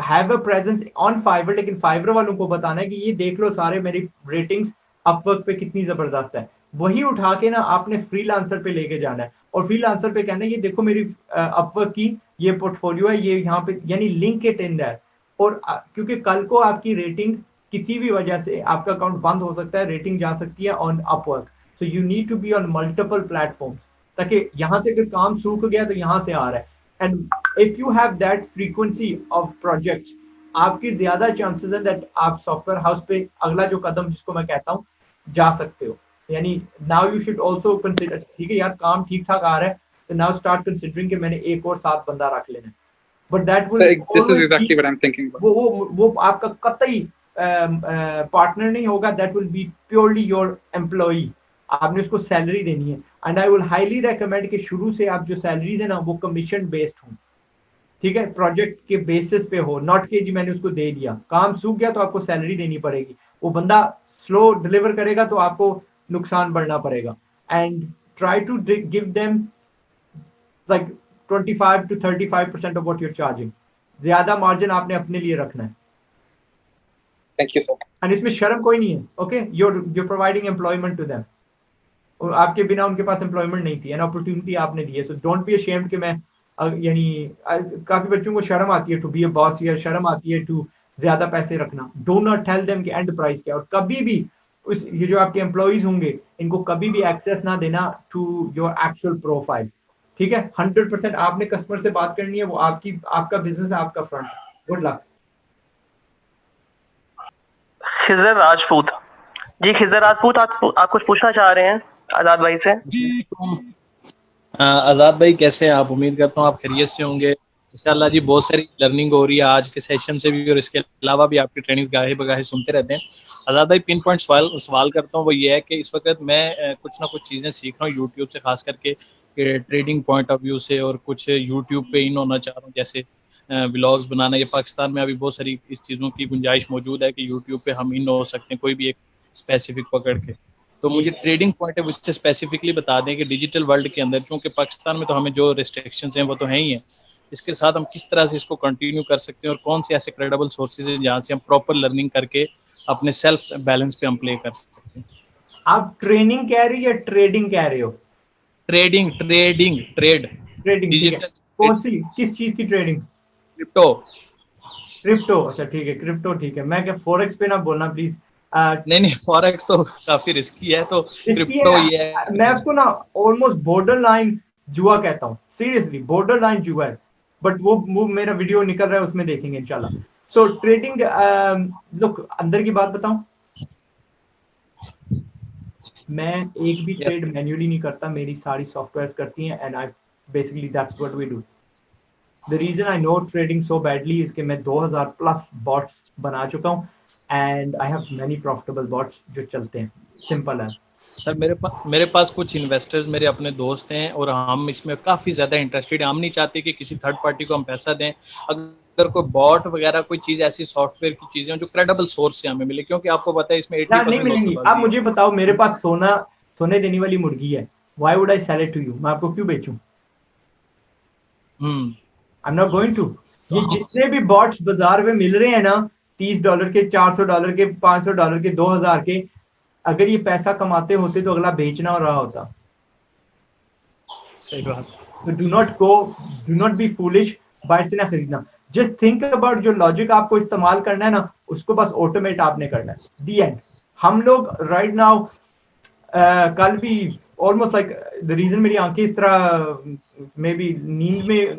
have a presence on Fiverr, लेकिन फाइवर वालों को बताना है कि ये देख लो सारे मेरी रेटिंग्स अपवर्क पे कितनी जबरदस्त है। वही उठा के ना आपने फ्रीलांसर पे लेके जाना है और फ्रीलांसर पे कहना है ये देखो मेरी अपवर्क की ये पोर्टफोलियो है, ये यहाँ पे, यानी लिंक इट इन दैट। और क्योंकि कल को आपकी रेटिंग किसी भी वजह से आपका अकाउंट बंद हो सकता है, रेटिंग जा सकती है on Upwork, so you need to be on multiple platforms, ताकि यहाँ से अगर काम सूख गया तो यहाँ से आ रहा है। And if you have that frequency of project, आपकी ज्यादा चांसेस है दैट आप सॉफ्टवेयर हाउस पे अगला जो कदम जिसको मैं कहता हूँ जा सकते हो। यानी now you should also consider, ठीक है यार काम ठीक ठाक आ रहा है, तो नाउ स्टार्ट कंसीडरिंग कि मैंने एक और 7 बंदा रख लेना है। But that will, this is exactly what I'm thinking about. वो आपका कतई पार्टनर नहीं होगा, that will be purely your employee, आपने उसको सैलरी देनी है। And I will highly recommend कि शुरू से आप जो सैलरीज है ना वो कमीशन बेस्ड हो, ठीक है, प्रोजेक्ट के बेसिस पे हो, नॉट कि जी मैंने उसको दे दिया, काम सूख गया तो आपको सैलरी देनी पड़ेगी, वो बंदा स्लो डिलीवर करेगा तो आपको नुकसान बढ़ना पड़ेगा। And try to give them like 25 to 35% of what you're charging, ज्यादा मार्जिन आपने अपने लिए रखना है। Thank you, sir. एंड इसमें शर्म कोई नहीं है, okay, you're providing employment to them, और आपके बिना उनके पास एम्प्लॉयमेंट नहीं थी, एन अपॉर्चुनिटी आपने दी है, सो डोंट बी अशेम्ड कि मैं यानी काफी बच्चों को शर्म आती है टू बी अ बॉस, या शर्म आती है टू ज्यादा पैसे रखना। डू नॉट टेल देम कि एंड प्राइस क्या, और कभी भी उस ये जो आपके एम्प्लॉइज होंगे इनको कभी भी एक्सेस ना देना टू योर एक्चुअल प्रोफाइल, ठीक है। 100% आपने कस्टमर से बात करनी है, वो आपका बिजनेस है, आपका front. Good luck. Khizar Rajput ji, Khizar Rajput आप कुछ पूछना चाह रहे हैं आजाद भाई से? आजाद भाई कैसे हैं आप? उम्मीद करता हूँ आप खैरियत से होंगे। इंशाल्लाह जी बहुत सारी लर्निंग हो रही है आज के सेशन से भी, और इसके अलावा भी आपकी ट्रेनिंग्स गाहे बगाहे सुनते रहते हैं। आजाद भाई पिन पॉइंट सवाल करता हूँ, वो ये है कि इस वक्त मैं कुछ ना कुछ चीज़ें सीख रहा हूँ यूट्यूब से, खास करके ट्रेडिंग पॉइंट ऑफ व्यू से, और कुछ यूट्यूब पे इन होना चाह रहा हूँ, जैसे व्लॉग्स बनाना। ये पाकिस्तान में अभी बहुत सारी इस चीज़ों की गुंजाइश मौजूद है कि यूट्यूब पे हम इन हो सकते हैं, कोई भी एक स्पेसिफिक पकड़ के। तो मुझे ट्रेडिंग पॉइंट है उससे स्पेसिफिकली बता दें कि डिजिटल वर्ल्ड के अंदर, क्योंकि पाकिस्तान में तो हमें जो रिस्ट्रिक्शंस हैं वो तो हैं ही हैं, इसके साथ हम किस तरह से इसको कंटिन्यू कर सकते हैं, और कौन से ऐसे क्रेडिबल सोर्सेज हैं जहाँ से हम प्रॉपर लर्निंग करके अपने सेल्फ बैलेंस पे हम प्ले कर सकते हैं। आप ट्रेनिंग कह रही है ट्रेडिंग कह रहे हो? ट्रेडिंग डिजिटल कौन सी, किस चीज की ट्रेडिंग? क्रिप्टो। अच्छा ठीक है, क्रिप्टो ठीक है। मैं क्या फॉरेक्स पे ना बोलना प्लीज। नहीं फॉरेक्स तो काफी रिस्की है, तो क्रिप्टो ही है। मैं उसको ना ऑलमोस्ट बॉर्डर लाइन जुआ कहता हूँ, सीरियसली बॉर्डर लाइन जुआ है। बट वो मेरा वीडियो निकल रहा है, उसमें देखेंगे इंशाल्लाह। सो ट्रेडिंग, लुक अंदर की बात बताऊं, मैं एक भी ट्रेड मैन्युअली नहीं करता, मेरी सारी सॉफ्टवेयर करती हैं, and I basically that's what we do. The reason I know trading so badly is कि मैं 2000 प्लस बॉट्स बना चुका हूँ, and I have many profitable bots जो चलते हैं, सिंपल है। सर मेरे पास कुछ इन्वेस्टर्स मेरे अपने दोस्त हैं, और हम इसमें काफ़ी ज़्यादा इंटरेस्टेड हैं। हम नहीं चाहते कि किसी थर्ड पार्टी को हम पैसा दें। अगर कोई बॉट वगैरह कोई चीज़ ऐसी सॉफ्टवेयर की चीज़ें जो क्रेडिबल सोर्स से हमें मिले, क्योंकि आपको पता है इसमें 80% नहीं मिलेंगी। आप मुझे बताओ, मेरे पास सोने देने वाली मुर्गी है, why would I sell it to you? मैं आपको क्यों बेचूं? I am not going to. ये जितने भी बॉट्स बाजार में मिल रहे हैं ना, $30 के, $400 के, $500 के, 2000 के, अगर ये पैसा कमाते होते तो अगला बेचना हो रहा होता। सही बात। तो डू नॉट बी फूलिश, बाहर से ना खरीदना। जस्ट थिंक अबाउट जो लॉजिक आपको इस्तेमाल करना है ना, उसको बस ऑटोमेट आपने करना है। दी एंड। हम लोग राइट नाउ, कल भी ऑलमोस्ट लाइक द रीजन मेरी आंखें इस तरह मे बी नींद में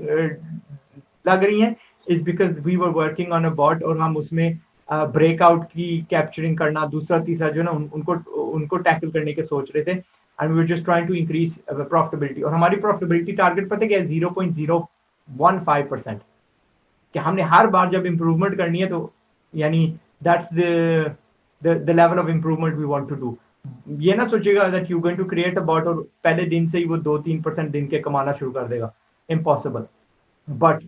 लग रही हैं is because we were working on a bot, और हम उसमें ब्रेकआउट की कैप्चरिंग करना, दूसरा तीसरा जो ना उनको टैकल करने के सोच रहे थे, and we were just trying to increase profitability. और हमारी प्रॉफिटेबिलिटी टारगेट पता क्या है? 0.015%। कि हमने हर बार जब इम्प्रूवमेंट करनी है तो यानी that's the level of improvement we want to do. ये ना सोचेगा that you going to create a bot और पहले दिन से ही वो 2-3% दिन के कमाना शुरू कर देगा, इम्पॉसिबल। बट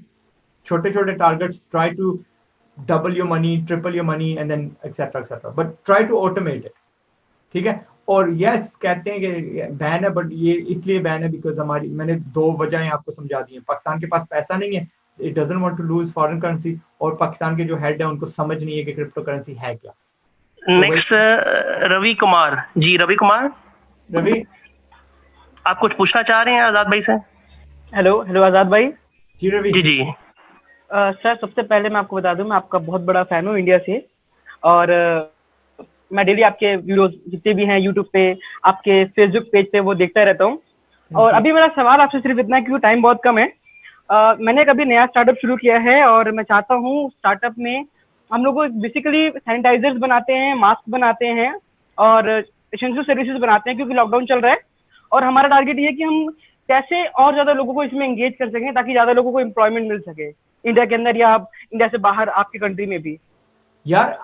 छोटे छोटे targets, try to double your money, triple your money, and then etc. But try to automate it, ठीक है। और yes कहते हैं कि बैन है, बट ये इसलिए बैन है बिकॉज मैंने 2 वजहें आपको समझा दी हैं। पाकिस्तान के पास पैसा नहीं है, it doesn't want to lose foreign currency, और पाकिस्तान के जो हेड है उनको समझ नहीं है कि क्रिप्टो करेंसी है क्या। नेक्स्ट रवि कुमार जी। रवि कुमार, रवि आप कुछ पूछना चाह रहे हैं आजाद भाई से? हेलो आजाद भाई। जी रवि। जी जी। सर सबसे पहले मैं आपको बता दूं, मैं आपका बहुत बड़ा फैन हूँ इंडिया से, और मैं डेली आपके वीडियोस जितने भी हैं यूट्यूब पे, आपके फेसबुक पेज पे वो देखता रहता हूँ। और अभी मेरा सवाल आपसे सिर्फ इतना है, क्योंकि टाइम बहुत कम है। मैंने एक अभी नया स्टार्टअप शुरू किया है, और मैं चाहता हूँ स्टार्टअप में हम लोग बेसिकली सैनिटाइजर्स बनाते हैं, मास्क बनाते हैं और एसेंशियल सर्विसेज बनाते हैं, क्योंकि लॉकडाउन चल रहा है। और हमारा टारगेट ये है कि हम कैसे और ज्यादा लोगों को इसमें एंगेज कर सकें, ताकि ज्यादा लोगों को एम्प्लॉयमेंट मिल सके इंडिया के अंदर या इंडिया से बाहर आपकी कंट्री में भी। यार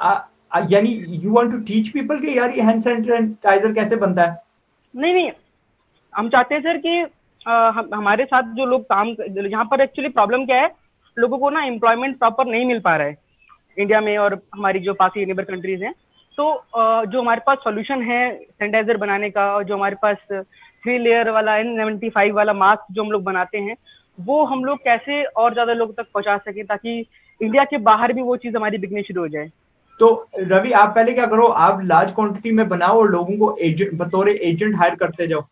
यानी you want to teach people कि यार ये हैंड सैनिटाइजर कैसे बनता है? नहीं, हम चाहते हैं सर कि हमारे साथ जो लोग काम, यहाँ पर एक्चुअली प्रॉब्लम क्या है, लोगों को ना एम्प्लॉयमेंट प्रॉपर नहीं मिल पा रहा है इंडिया में और हमारी जो पास नेबर कंट्रीज हैं। तो जो हमारे पास सॉल्यूशन है सैनिटाइजर बनाने का, और जो हमारे पास 3 लेयर वाला N95 वाला मास्क जो हम लोग बनाते हैं, वो हम लोग कैसे और ज्यादा लोगों तक पहुंचा सके, ताकि इंडिया के बाहर भी वो चीज हमारी बिकनी शुरू हो जाए। तो रवि आप पहले क्या करो, आप लार्ज क्वांटिटी में बनाओ और लोगों को एजेंट बतौर एजेंट हायर करते जाओ,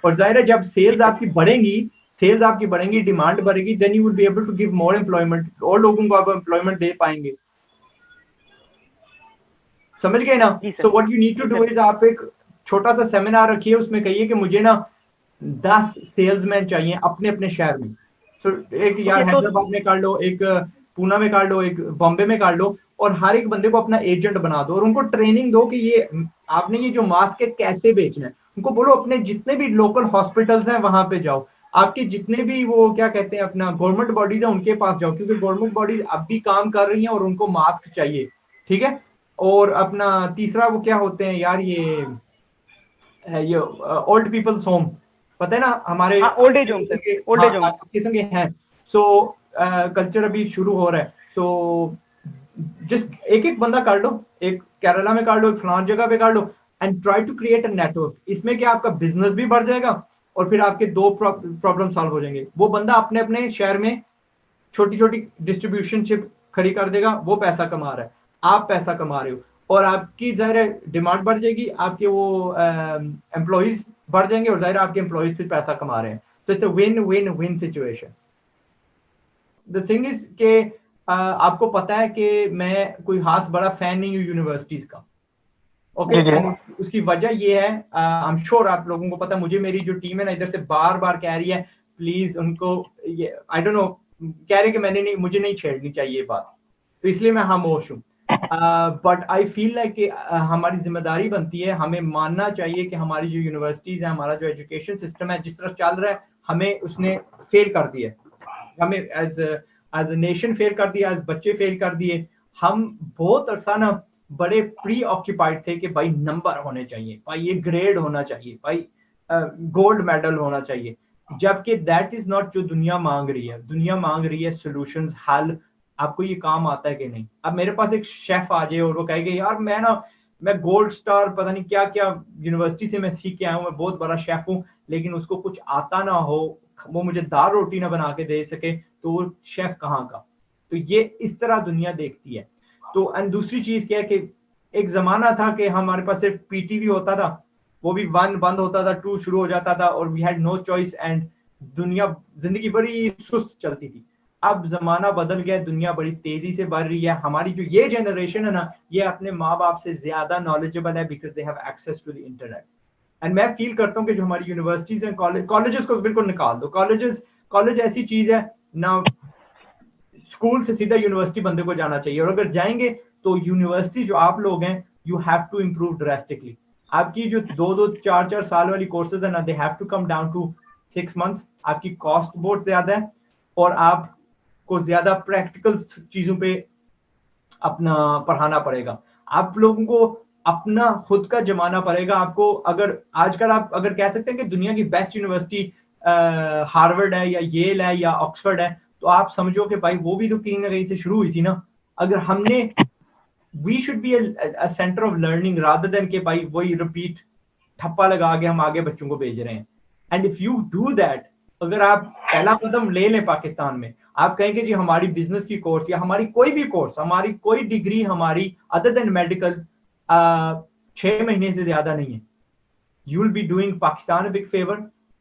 और जाहिर है जब सेल्स आपकी बढ़ेंगी, डिमांड बढ़ेगी, then you will be able to give more employment, और लोगों को आप एम्प्लॉयमेंट दे पाएंगे। समझ गए ना? So what you need to do is, आप एक छोटा सा सेमिनार रखिए, उसमें कहिए कि मुझे ना 10 सेल्समैन चाहिए अपने अपने शहर में। तो एक यार हैदराबाद में कर लो, एक पूना में कर लो, एक बॉम्बे में कर लो, और हर एक बंदे को अपना एजेंट बना दो और उनको ट्रेनिंग दो कि ये आपने ये जो मास्क है कैसे बेचना है। उनको बोलो अपने जितने भी लोकल हॉस्पिटल्स हैं वहां पे जाओ, आपके जितने भी वो क्या कहते हैं अपना गवर्नमेंट बॉडीज है उनके पास जाओ, क्योंकि गवर्नमेंट बॉडीज अब भी काम कर रही हैं और उनको मास्क चाहिए, ठीक है। और अपना तीसरा वो क्या होते हैं यार, ये ओल्ड पीपल्स होम, पता है ना हमारे ओल्ड एज होम किस्म के हैं। सो कल्चर अभी शुरू हो रहा है, सो जिस एक बंदा कर लो, एक केरला में कर लो, एक फलान जगह पे कर लो, and try to create a network. इसमें क्या आपका बिजनेस भी बढ़ जाएगा और फिर आपके 2 प्रॉब्लम सॉल्व हो जाएंगे। वो बंदा अपने अपने शहर में छोटी छोटी डिस्ट्रीब्यूशनशिप खड़ी कर देगा, वो पैसा कमा रहा है, आप पैसा कमा रहे हो, और आपकी जाहिर डिमांड बढ़ जाएगी, आपके वो एम्प्लॉइज बढ़ जाएंगे, और जाहिर आपके एम्प्लॉइज फिर पैसा कमा रहे हैं। तो it's a win win win situation. The thing is के आपको पता है कि मैं कोई खास बड़ा फैन नहीं हूँ यूनिवर्सिटीज का, ओके। उसकी वजह ये है, आई एम श्योर आप लोगों को पता है, मुझे मेरी जो टीम है ना इधर से बार बार कह रही है प्लीज उनको ये, आई डोंट नो, कह रहे कि मुझे नहीं छेड़नी चाहिए बात, तो इसलिए मैं खामोश हूँ। बट आई फील लाइक कि हमारी जिम्मेदारी बनती है, हमें मानना चाहिए कि हमारी जो यूनिवर्सिटीज है, हमारा जो एजुकेशन सिस्टम है जिस तरह चल रहा है, हमें उसने फेल कर दिया, हमें एज अ नेशन फेल कर दिया, एज बच्चे फेल कर दिए। हम बहुत अरसा ना बड़े प्री ऑक्यूपाइड थे कि भाई नंबर होने चाहिए, भाई ये ग्रेड होना चाहिए, भाई गोल्ड मेडल होना चाहिए, जबकि दैट इज नॉट जो दुनिया मांग रही है। दुनिया मांग रही है सॉल्यूशंस, हल, आपको ये काम आता है कि नहीं। अब मेरे पास एक शेफ आ जाए और वो कहेगा यार मैं गोल्ड स्टार पता नहीं क्या क्या यूनिवर्सिटी से मैं सीख के आया हूँ, मैं बहुत बड़ा शेफ हूँ, लेकिन उसको कुछ आता ना हो, वो मुझे दाल रोटी ना बना के दे सके, तो वो शेफ कहाँ का। तो ये इस तरह दुनिया देखती है। तो एंड दूसरी चीज क्या है कि एक जमाना था कि हमारे पास सिर्फ पीटीवी होता था, वो भी 1 बंद होता था, 2 शुरू हो जाता था, और we had no choice, and जिंदगी बड़ी सुस्त चलती थी। अब जमाना बदल गया, दुनिया बड़ी तेजी से बढ़ रही है। हमारी जो ये जनरेशन है ना, ये अपने माँ बाप से ज्यादा नॉलेजेबल है, because they have access to the internet. And मैं फील करता हूँ कि जो हमारी यूनिवर्सिटीज हैं, कॉलेजेस को बिल्कुल निकाल दो, कॉलेज ऐसी चीज है ना, स्कूल से सीधा यूनिवर्सिटी बंदे को जाना चाहिए, और अगर जाएंगे तो यूनिवर्सिटी जो आप लोग हैं, you have to improve drastically. आपकी जो 2-2, 4-4 साल वाली कोर्सेज है ना, they have to come down to 6 months। आपकी कॉस्ट बहुत ज्यादा है, और आपको ज्यादा प्रैक्टिकल चीजों पे अपना पढ़ाना पड़ेगा। आप लोगों को अपना खुद का जमाना पड़ेगा। आपको अगर आजकल आप अगर कह सकते हैं कि दुनिया की बेस्ट यूनिवर्सिटी हार्वर्ड है या येल है या ऑक्सफोर्ड है, तो आप समझो कि भाई वो भी तो कहीं ना कहीं से शुरू हुई थी ना। अगर हमने we should be a centre of learning rather than के भाई वही रिपीट ठप्पा लगा के हम आगे बच्चों को भेज रहे हैं। And if you do that, अगर आप पहला कदम ले लें पाकिस्तान में, आप कहेंगे जी हमारी बिजनेस की कोर्स या हमारी कोई भी कोर्स, हमारी कोई डिग्री हमारी अदर देन मेडिकल 6 महीने से ज्यादा नहीं है, you will be doing Pakistan a big favour.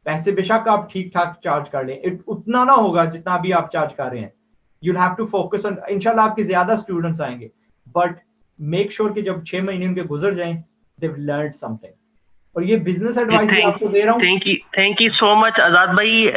पैसे बेशक आप ठीक ठाक चार्ज कर लें, उतना ना होगा जितना भी आप चार्ज कर रहे हैं। You have to focus on, इंशाल्लाह आपके ज्यादा स्टूडेंट्स आएंगे, बट मेक श्योर कि जब 6 महीने उनके गुजर जाएं दे लर्न समथिंग। और ये बिजनेस एडवाइस आपको दे रहा हूँ। थैंक यू सो मच आजाद भाई।